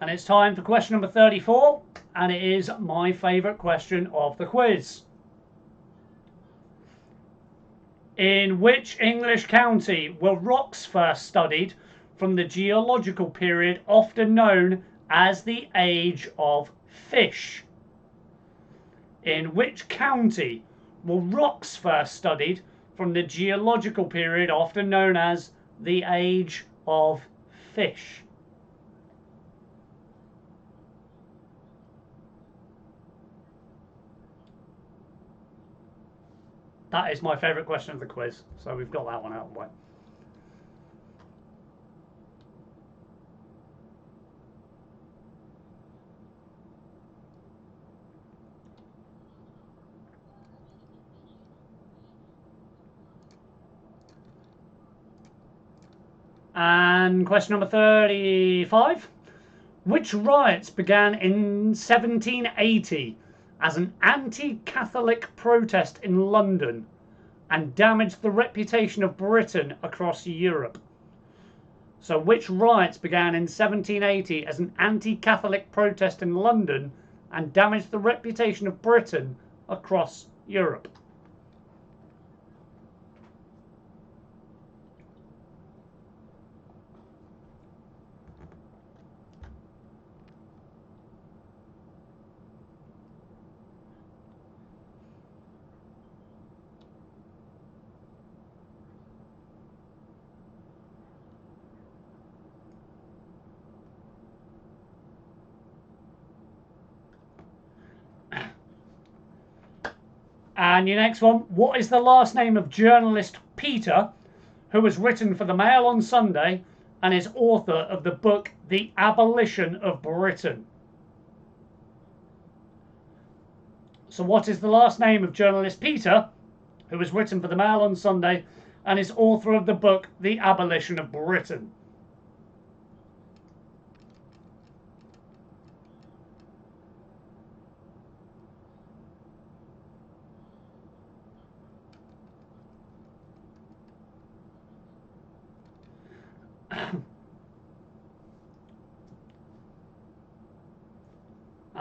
And it's time for question number 34, and it is my favourite question of the quiz. In which English county were rocks first studied from the geological period often known as the Age of Fish? In which county were rocks first studied from the geological period often known as the Age of Fish? That is my favourite question of the quiz, so we've got that one out of the way. And question number 35. Which riots began in 1780 as an anti-Catholic protest in London and damaged the reputation of Britain across Europe? So which riots began in 1780 as an anti-Catholic protest in London and damaged the reputation of Britain across Europe? And your next one, what is the last name of journalist Peter, who has written for the Mail on Sunday and is author of the book The Abolition of Britain? So what is the last name of journalist Peter, who has written for the Mail on Sunday and is author of the book The Abolition of Britain?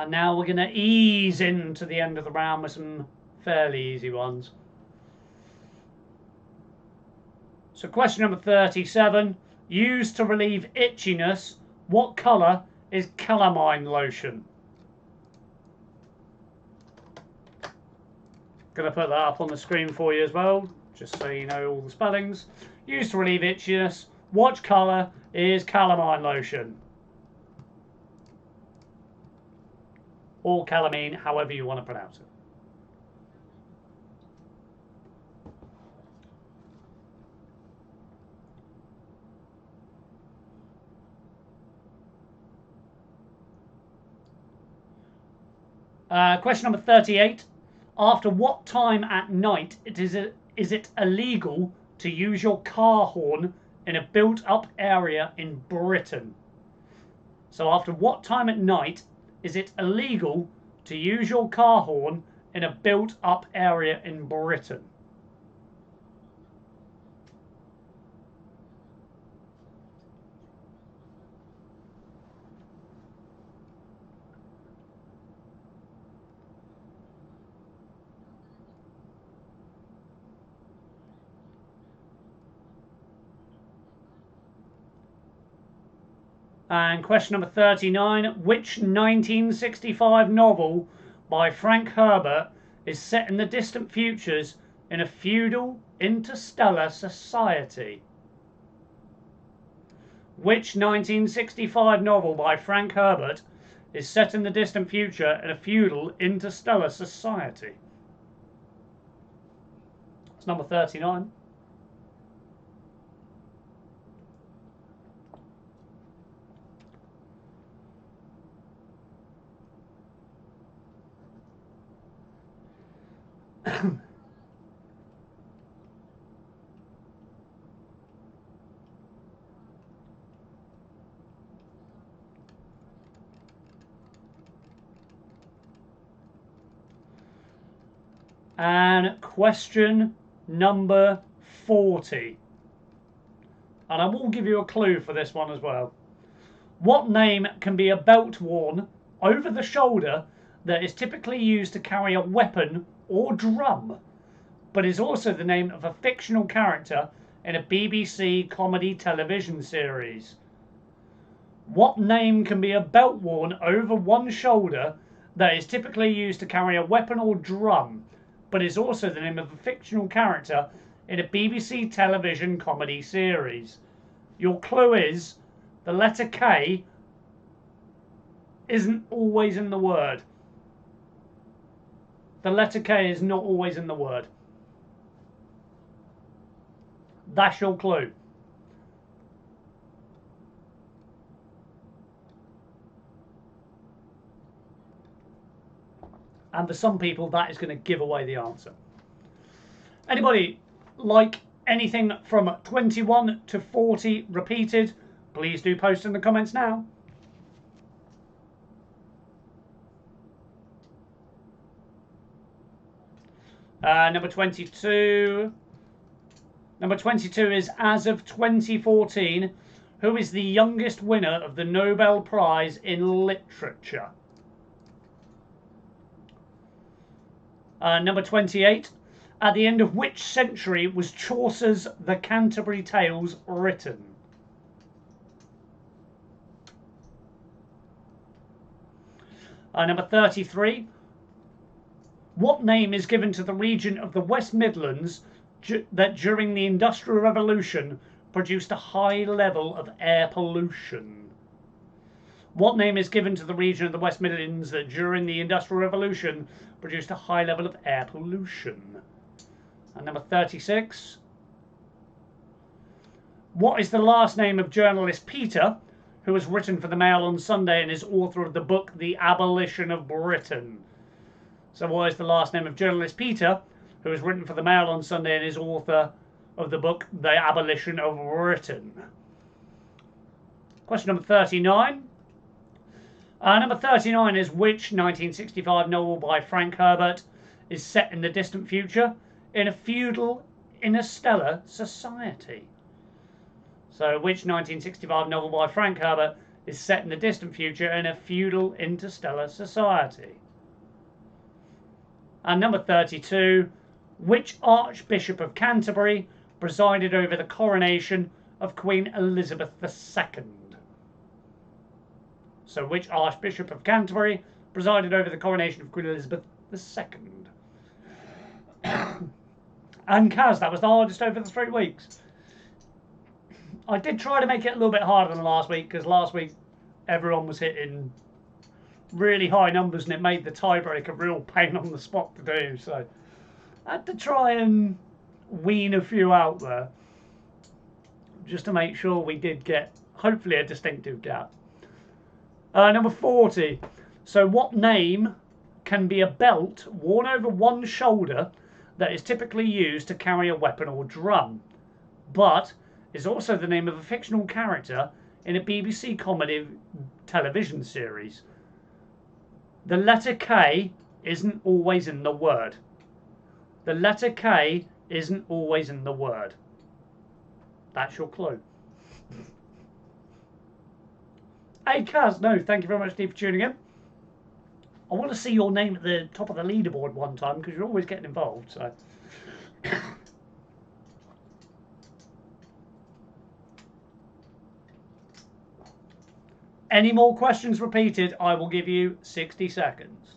And now we're going to ease into the end of the round with some fairly easy ones. So question number 37. Used to relieve itchiness, what colour is calamine lotion? Going to put that up on the screen for you as well, just so you know all the spellings. Used to relieve itchiness, what colour is calamine lotion? Or calamine, however you want to pronounce it. Question number 38. After what time at night is it illegal to use your car horn in a built-up area in Britain? So after what time at night is it illegal to use your car horn in a built-up area in Britain? And question number 39. Which 1965 novel by Frank Herbert is set in the distant futures in a feudal interstellar society? Which 1965 novel by Frank Herbert is set in the distant future in a feudal interstellar society? It's number 39. And question number 40. And I will give you a clue for this one as well. What name can be a belt worn over the shoulder that is typically used to carry a weapon or drum, but is also the name of a fictional character in a BBC comedy television series? What name can be a belt worn over one shoulder that is typically used to carry a weapon or drum, but is also the name of a fictional character in a BBC television comedy series? Your clue is the letter K isn't always in the word. The letter K is not always in the word. That's your clue. And for some people, that is going to give away the answer. Anybody like anything from 21 to 40 repeated? Please do post in the comments now. Number 22. Number 22 is, as of 2014, Who is the youngest winner of the Nobel Prize in Literature? Number 28. At the end of which century was Chaucer's The Canterbury Tales written? Number 33. What name is given to the region of the West Midlands that during the Industrial Revolution produced a high level of air pollution? What name is given to the region of the West Midlands that during the Industrial Revolution produced a high level of air pollution? And number 36. What is the last name of journalist Peter, who has written for the Mail on Sunday and is author of the book The Abolition of Britain? So what is the last name of journalist Peter, who has written for the Mail on Sunday and is author of the book The Abolition of Britain? Question number 39. Number 39 is which 1965 novel by Frank Herbert is set in the distant future in a feudal interstellar society? So which 1965 novel by Frank Herbert is set in the distant future in a feudal interstellar society? And number 32, which Archbishop of Canterbury presided over the coronation of Queen Elizabeth II? So which Archbishop of Canterbury presided over the coronation of Queen Elizabeth II? And Kaz, that was the hardest over the 3 weeks. I did try to make it a little bit harder than last week, because last week everyone was hitting really high numbers and it made the tiebreak a real pain on the spot to do. So I had to try and wean a few out there, just to make sure we did get, hopefully, a distinctive gap. Number 40. So what name can be a belt worn over one shoulder that is typically used to carry a weapon or drum, but is also the name of a fictional character in a BBC comedy television series? The letter K isn't always in the word. The letter K isn't always in the word. That's your clue. Hey Kaz, no, thank you very much, Steve, for tuning in. I want to see your name at the top of the leaderboard one time, because you're always getting involved. So, any more questions repeated, I will give you 60 seconds.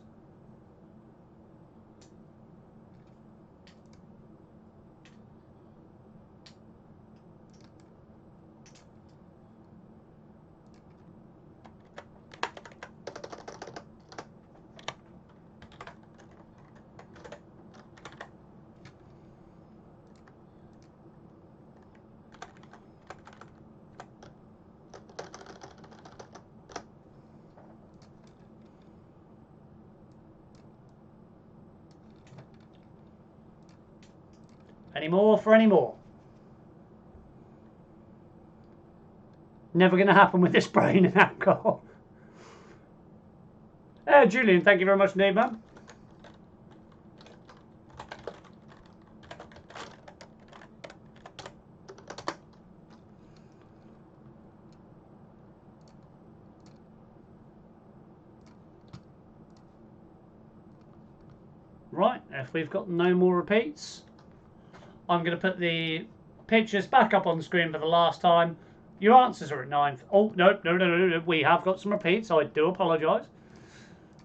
Any more for any more? Never going to happen with this brain and alcohol. Julian, thank you very much indeed, man. Right, if we've got no more repeats, I'm going to put the pictures back up on the screen for the last time. Your answers are at 9. Oh, no. We have got some repeats. I do apologise.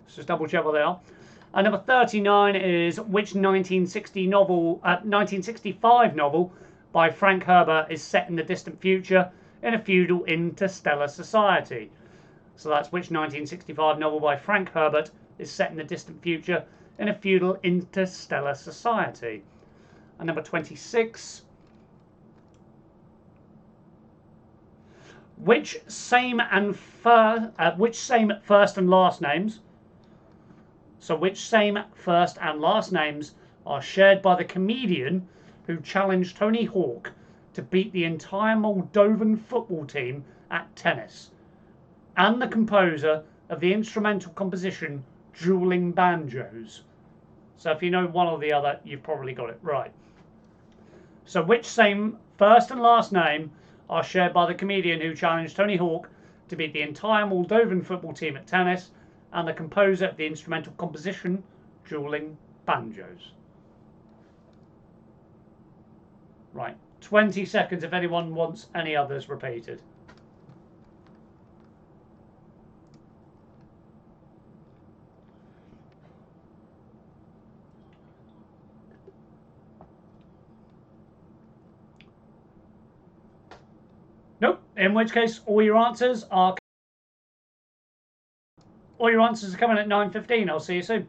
Let's just double check what they are. And number 39 is which 1965 novel by Frank Herbert is set in the distant future in a feudal interstellar society? So that's which 1965 novel by Frank Herbert is set in the distant future in a feudal interstellar society? And number 26, which same first and last names? So which same first and last names are shared by the comedian who challenged Tony Hawk to beat the entire Moldovan football team at tennis, and the composer of the instrumental composition Dueling Banjos? So if you know one or the other, you've probably got it right. So which same first and last name are shared by the comedian who challenged Tony Hawk to beat the entire Moldovan football team at tennis and the composer of the instrumental composition Dueling Banjos. Right, 20 seconds if anyone wants any others repeated. Nope, in which case all your answers are coming at 9:15. I'll see you soon.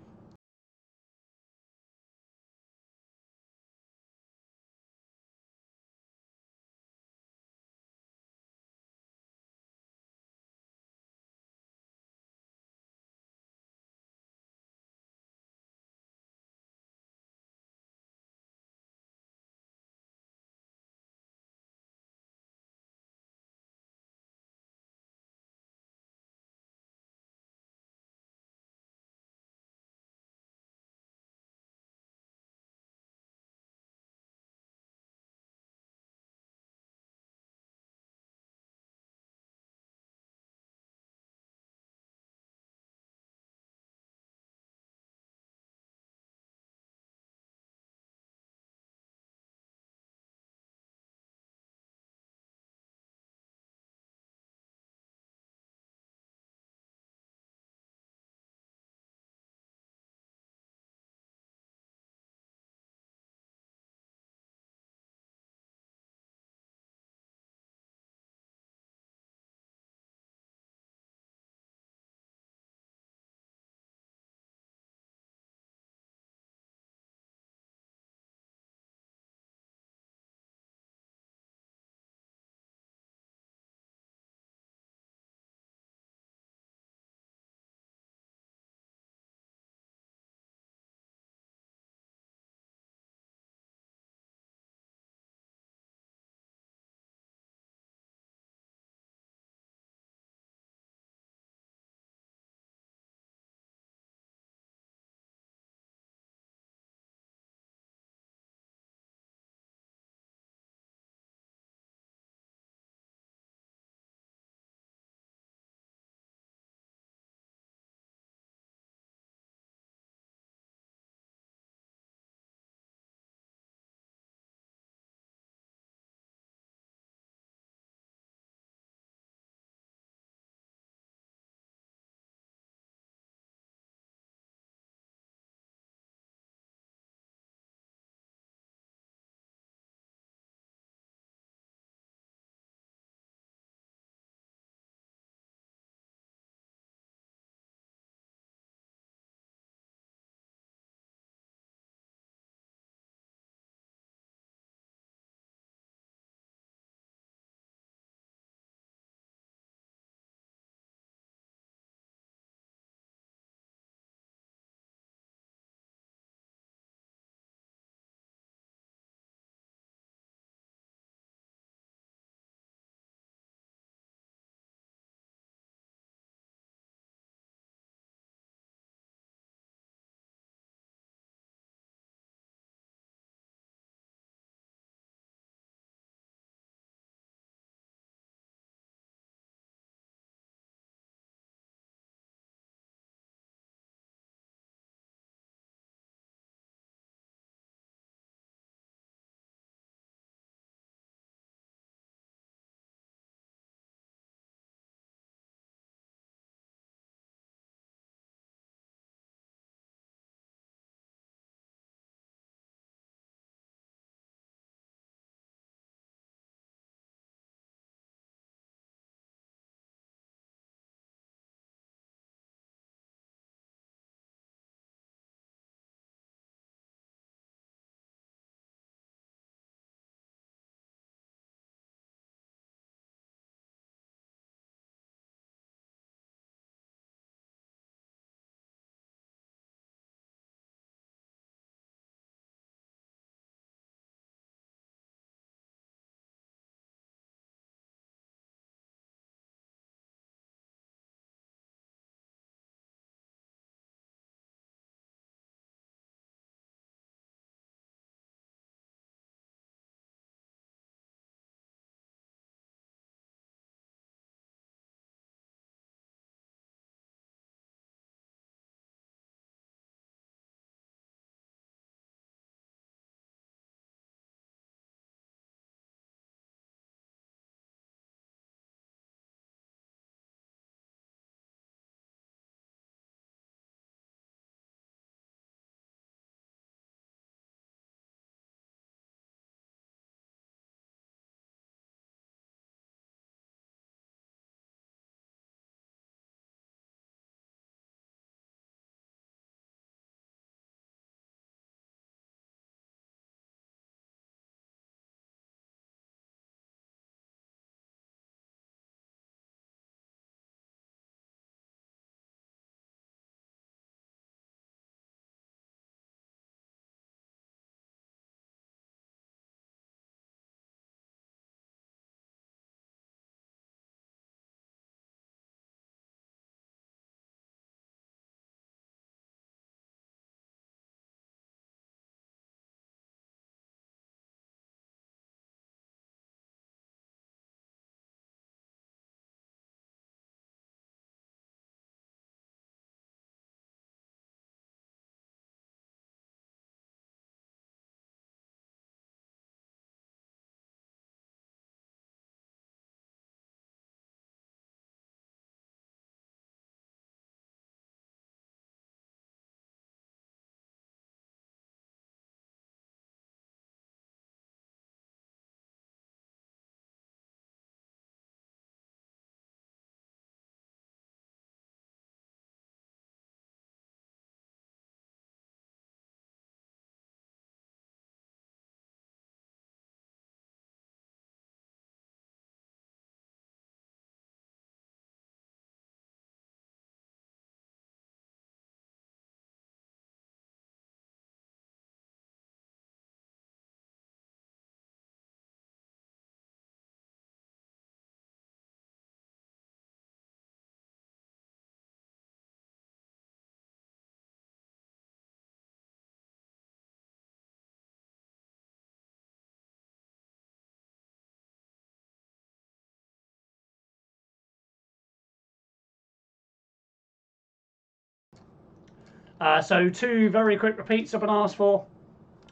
So 2 very quick repeats I've been asked for.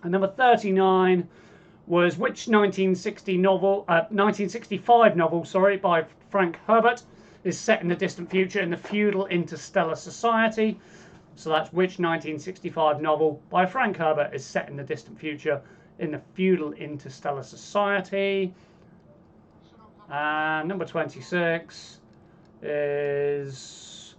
And number 39 was which 1965 novel, by Frank Herbert is set in the distant future in the feudal interstellar society. So that's which 1965 novel by Frank Herbert is set in the distant future in the feudal interstellar society. And number 26 is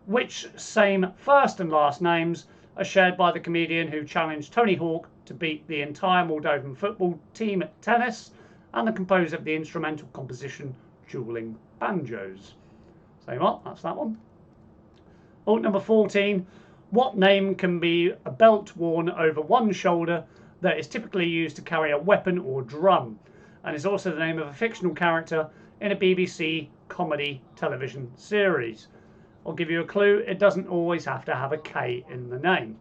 which same first and last names are shared by the comedian who challenged Tony Hawk to beat the entire Moldovan football team at tennis and the composer of the instrumental composition Dueling Banjos. Same up, that's that one. Number 14, what name can be a belt worn over one shoulder that is typically used to carry a weapon or drum, and is also the name of a fictional character in a BBC comedy television series? I'll give you a clue, it doesn't always have to have a K in the name.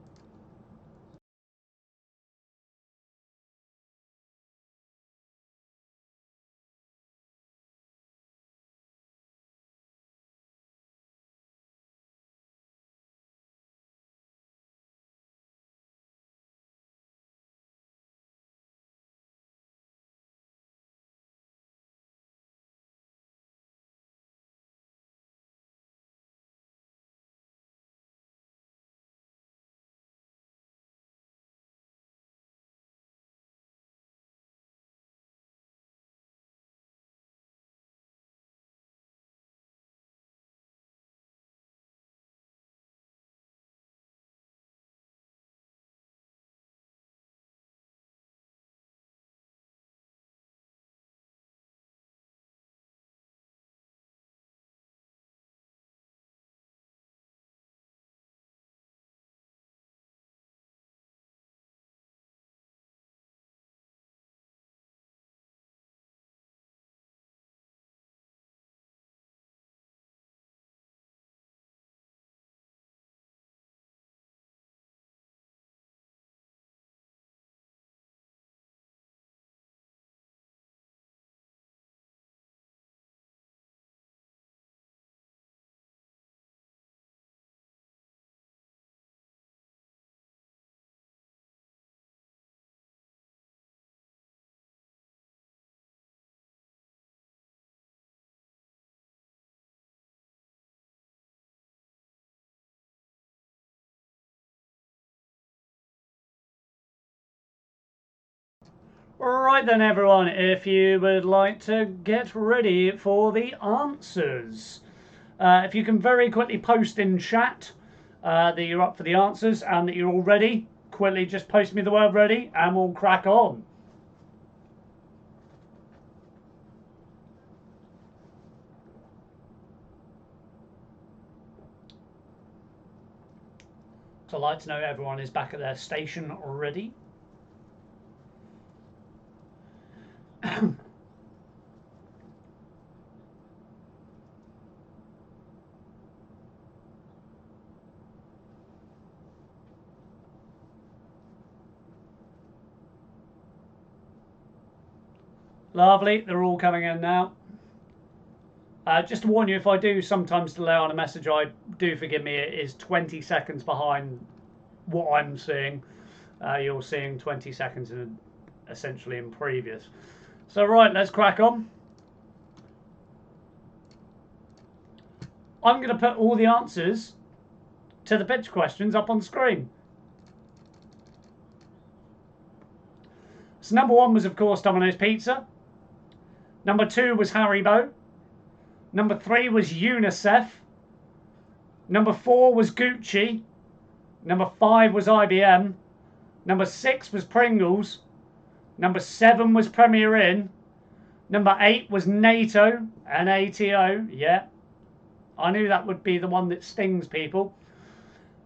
Right then everyone, if you would like to get ready for the answers. If you can very quickly post in chat that you're up for the answers and that you're all ready, quickly just post me the word ready and we'll crack on. So I'd like to know everyone is back at their station already. Lovely, they're all coming in now. Just to warn you, if I do sometimes delay on a message, I do forgive me, it is 20 seconds behind what I'm seeing. You're seeing 20 seconds essentially in previous. So right, let's crack on. I'm going to put all the answers to the pitch questions up on screen. So number 1 was, of course, Domino's Pizza. Number 2 was Haribo. Number 3 was UNICEF. Number 4 was Gucci. Number 5 was IBM. Number 6 was Pringles. Number 7 was Premier Inn. Number 8 was NATO, NATO, yeah. I knew that would be the one that stings people.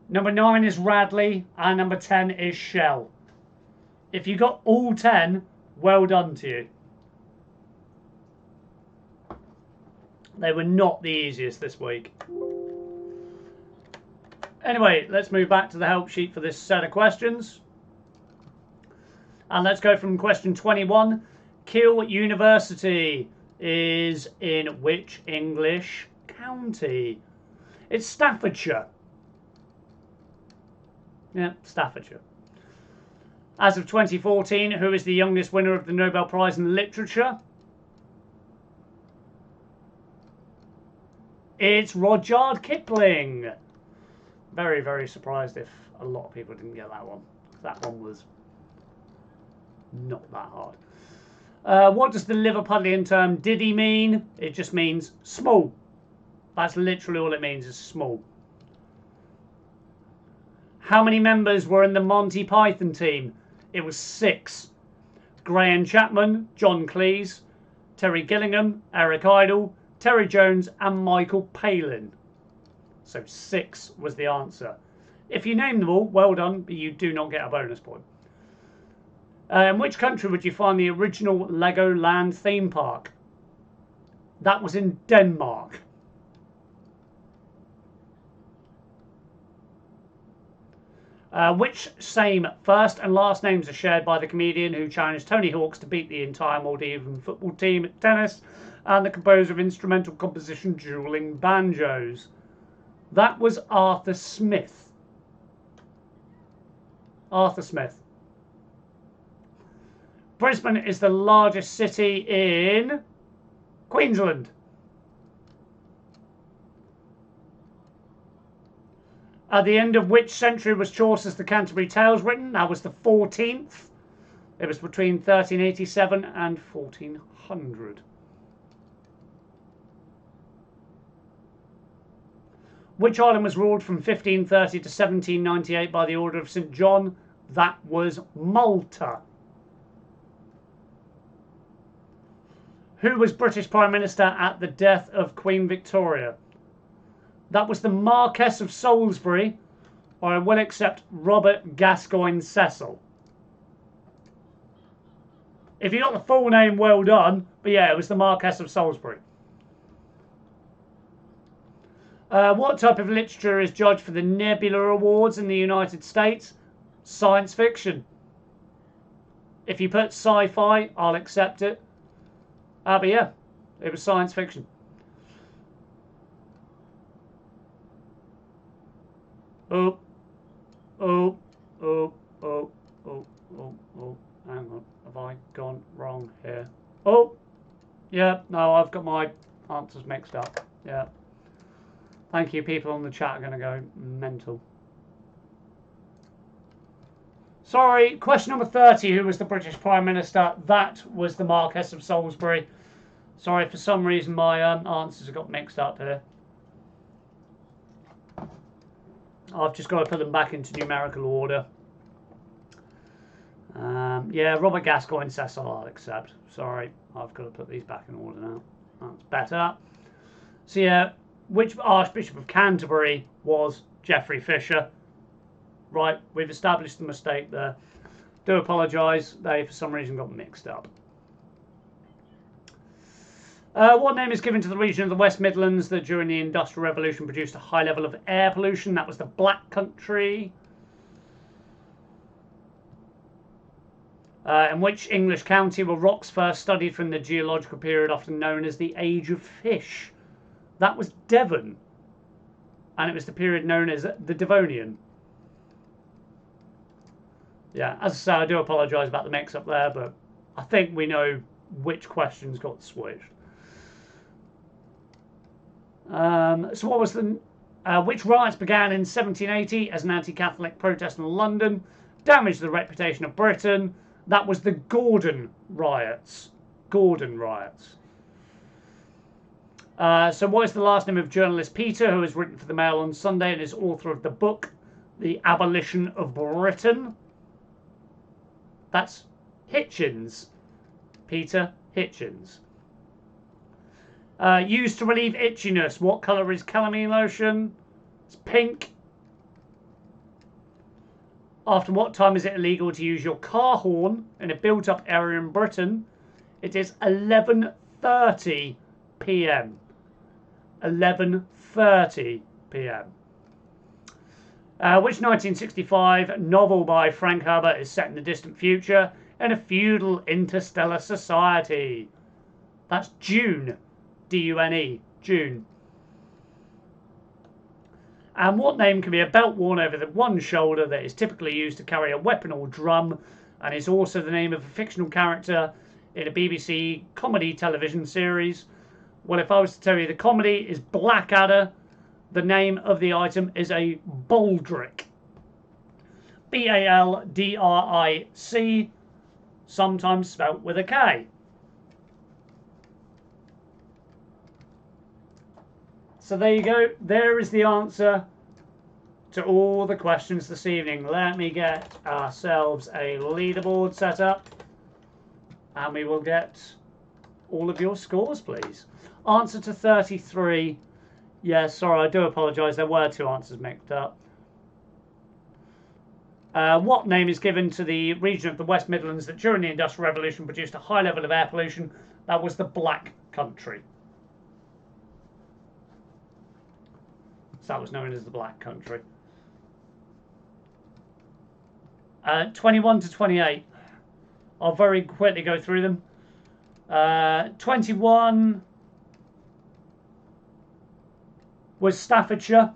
Number 9 is Radley, and number 10 is Shell. If you got all 10, well done to you. They were not the easiest this week. Anyway, let's move back to the help sheet for this set of questions. And let's go from question 21. Keele University is in which English county? It's Staffordshire. Yeah, Staffordshire. As of 2014, who is the youngest winner of the Nobel Prize in Literature? It's Rudyard Kipling. Very, very surprised if a lot of people didn't get that one. That one was not that hard. What does the Liverpudlian term diddy mean? It just means small. That's literally all it means, is small. How many members were in the Monty Python team? It was 6. Graham Chapman, John Cleese, Terry Gillingham, Eric Idle, Terry Jones and Michael Palin. So 6 was the answer. If you name them all, well done, but you do not get a bonus point. In which country would you find the original Legoland theme park? That was in Denmark. Which same first and last names are shared by the comedian who challenged Tony Hawks to beat the entire Maldivian football team at tennis and the composer of instrumental composition Dueling Banjos? That was Arthur Smith. Arthur Smith. Brisbane is the largest city in Queensland. At the end of which century was Chaucer's The Canterbury Tales written? That was the 14th. It was between 1387 and 1400. Which island was ruled from 1530 to 1798 by the Order of St. John? That was Malta. Who was British Prime Minister at the death of Queen Victoria? That was the Marquess of Salisbury, or I will accept Robert Gascoigne Cecil. If you got the full name, well done. But yeah, it was the Marquess of Salisbury. What type of literature is judged for the Nebula Awards in the United States? Science fiction. If you put sci-fi, I'll accept it. But yeah, it was science fiction. Oh, oh, oh, oh, oh, oh, oh, hang on, have I gone wrong here? Oh, yeah, no, I've got my answers mixed up, yeah. Thank you, people on the chat are going to go mental. Sorry, question number 30, who was the British Prime Minister? That was the Marquess of Salisbury. Sorry, for some reason my answers have got mixed up here. I've just got to put them back into numerical order. Yeah, Robert Gascoigne Cecil, I'll accept. Sorry, I've got to put these back in order now. That's better. So yeah, which Archbishop of Canterbury was Geoffrey Fisher? Right, we've established the mistake there. Do apologise, they for some reason got mixed up. What name is given to the region of the West Midlands that during the Industrial Revolution produced a high level of air pollution? That was the Black Country. In which English county were rocks first studied from the geological period often known as the Age of Fish? That was Devon. And it was the period known as the Devonian. Yeah, as I say, I do apologise about the mix-up there, but I think we know which questions got switched. So what was the... which riots began in 1780 as an anti-Catholic protest in London, damaged the reputation of Britain? That was the Gordon riots. Gordon riots. So what is the last name of journalist Peter, who has written for the Mail on Sunday and is author of the book, The Abolition of Britain? That's Hitchens. Peter Hitchens. Used to relieve itchiness. What colour is calamine lotion? It's pink. After what time is it illegal to use your car horn in a built-up area in Britain? It is 11:30 p.m. 11:30 p.m. Which 1965 novel by Frank Herbert is set in the distant future in a feudal interstellar society? That's Dune. D-U-N-E. Dune. And what name can be a belt worn over the one shoulder that is typically used to carry a weapon or drum, and is also the name of a fictional character in a BBC comedy television series? Well, if I was to tell you the comedy is Blackadder, the name of the item is a baldric. Baldric, sometimes spelt with a K. So there you go. There is the answer to all the questions this evening. Let me get ourselves a leaderboard set up, and we will get all of your scores, please. Answer to 33. Yes, sorry, I do apologise. There were two answers mixed up. What name is given to the region of the West Midlands that during the Industrial Revolution produced a high level of air pollution? That was the Black Country. So that was known as the Black Country. 21 to 28. I'll very quickly go through them. 21 was Staffordshire.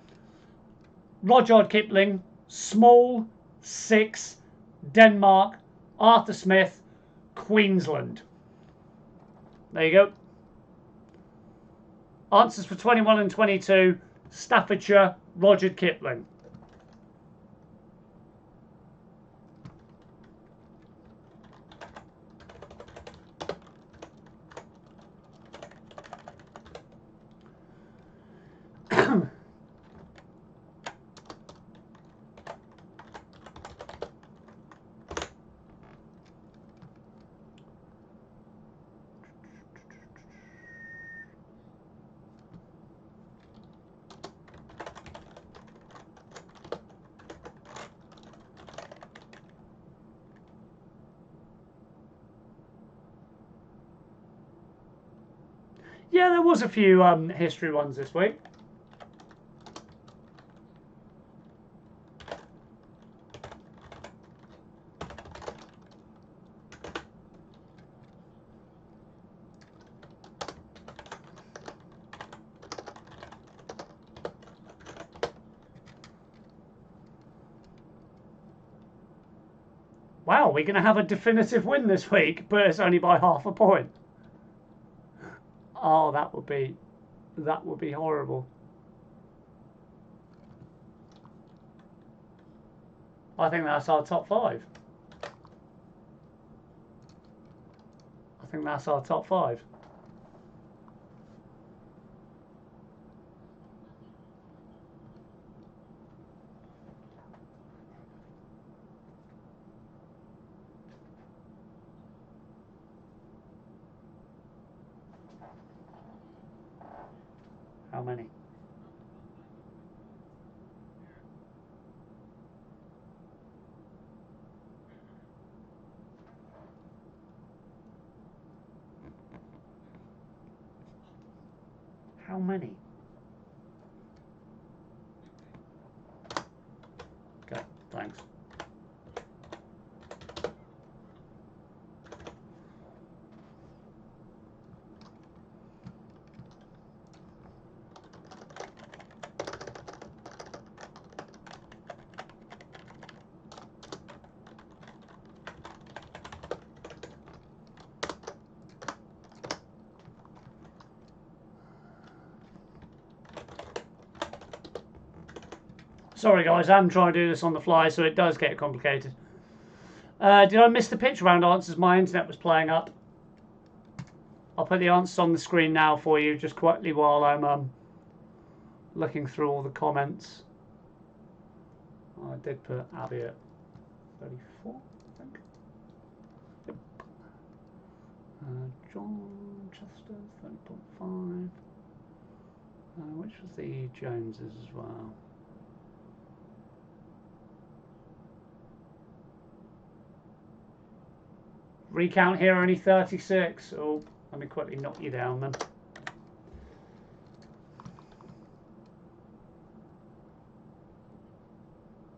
Rudyard Kipling. Small. 6. Denmark. Arthur Smith. Queensland. There you go. Answers for 21 and 22. Staffordshire. Rudyard Kipling. Yeah, there was a few history ones this week. Wow, we're going to have a definitive win this week, but it's only by half a point. Oh, that would be horrible. I think that's our top 5. I think that's our top 5. How many? How many? Okay, thanks. Sorry guys, I'm trying to do this on the fly, so it does get complicated. Did I miss the pitch round answers? My internet was playing up. I'll put the answers on the screen now for you, just quickly while I'm looking through all the comments. Oh, I did put Abby at 34, I think. Yep. John Chester, 30.5. Which was the Joneses as well? Recount here, only 36. Oh, let me quickly knock you down then.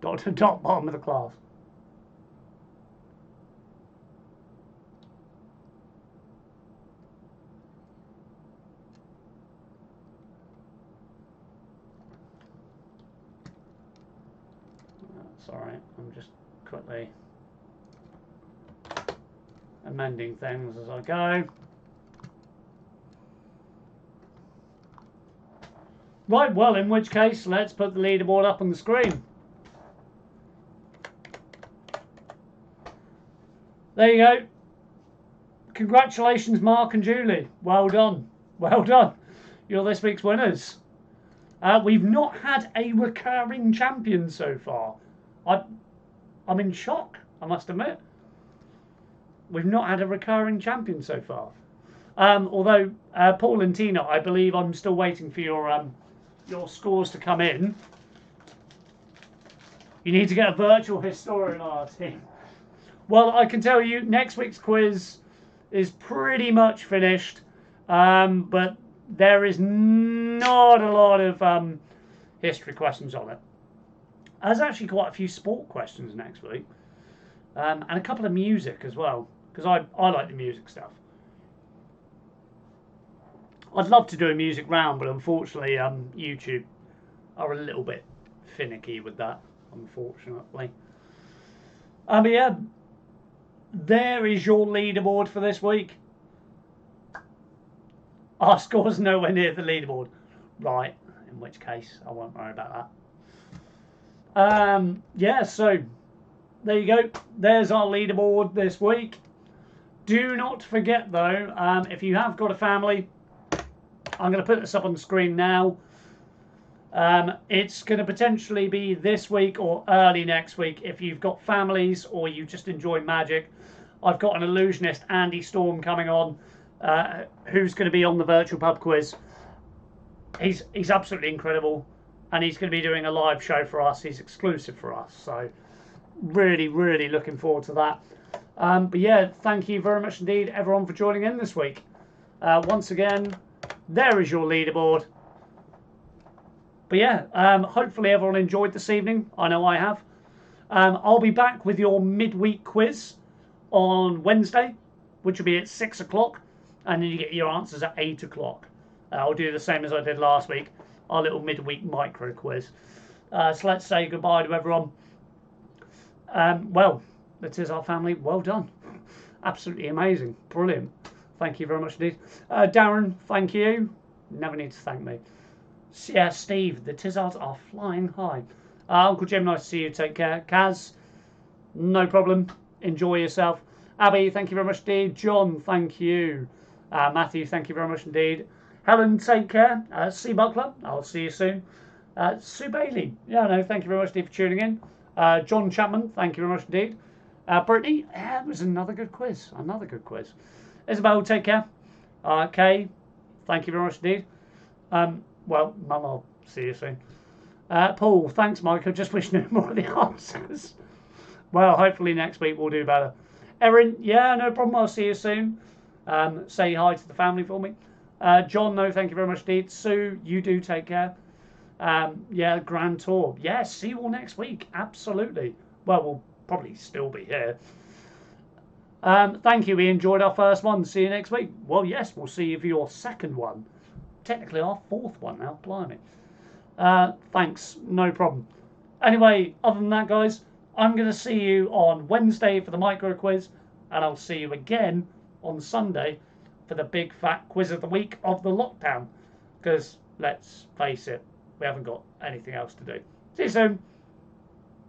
Dot to dot, bottom of the class. Sorry, I'm just quickly amending things as I go. Right, well, in which case, let's put the leaderboard up on the screen. There you go. Congratulations, Mark and Julie. Well done. Well done. You're this week's winners. We've not had a recurring champion so far. I'm in shock, I must admit. We've not had a recurring champion so far. Although, Paul and Tina, I believe I'm still waiting for your scores to come in. You need to get a virtual historian on our team. Well, I can tell you, next week's quiz is pretty much finished. But there is not a lot of history questions on it. There's actually quite a few sport questions next week. And a couple of music as well, because I like the music stuff. I'd love to do a music round, but unfortunately YouTube are a little bit finicky with that, unfortunately. But yeah, there is your leaderboard for this week. Our score's nowhere near the leaderboard. Right, in which case I won't worry about that. Yeah, so there you go. There's our leaderboard this week. Do not forget though, if you have got a family, I'm going to put this up on the screen now. It's going to potentially be this week or early next week if you've got families or you just enjoy magic. I've got an illusionist, Andy Storm, coming on, who's going to be on the virtual pub quiz. He's absolutely incredible, and he's going to be doing a live show for us. He's exclusive for us, so really, really looking forward to that. But yeah, thank you very much indeed, everyone, for joining in this week. Once again, there is your leaderboard. But yeah, hopefully everyone enjoyed this evening. I know I have. I'll be back with your midweek quiz on Wednesday, which will be at 6 o'clock, and then you get your answers at 8 o'clock. I'll do the same as I did last week, our little midweek micro quiz. So let's say goodbye to everyone. Well, that is our family. Well done. Absolutely amazing. Brilliant. Thank you very much indeed. Darren, thank you. Never need to thank me. Yeah, Steve, the Tizzards are flying high. Uncle Jim, nice to see you. Take care. Kaz, no problem. Enjoy yourself. Abby, thank you very much indeed. John, thank you. Matthew, thank you very much indeed. Helen, take care. C Buckler, I'll see you soon. Sue Bailey, yeah, no, thank you very much indeed for tuning in. John Chapman, thank you very much indeed. Brittany, yeah, it was another good quiz. Another good quiz. Isabel, take care. Kay, thank you very much indeed. Well, Mum, I'll see you soon. Paul, thanks, Michael. Just wish knew more of the answers. Well, hopefully next week we'll do better. Erin, yeah, no problem. I'll see you soon. Say hi to the family for me. John, no, thank you very much indeed. Sue, you do take care. Yeah, Grand Tour. Yes, see you all next week. Absolutely. Well, we'll probably still be here. Thank you. We enjoyed our first one. See you next week. Well, yes, we'll see you for your second one. Technically our fourth one now. Blimey. Thanks. No problem. Anyway, other than that, guys, I'm going to see you on Wednesday for the micro quiz, and I'll see you again on Sunday for the big fat quiz of the week of the lockdown. Because, let's face it, we haven't got anything else to do. See you soon.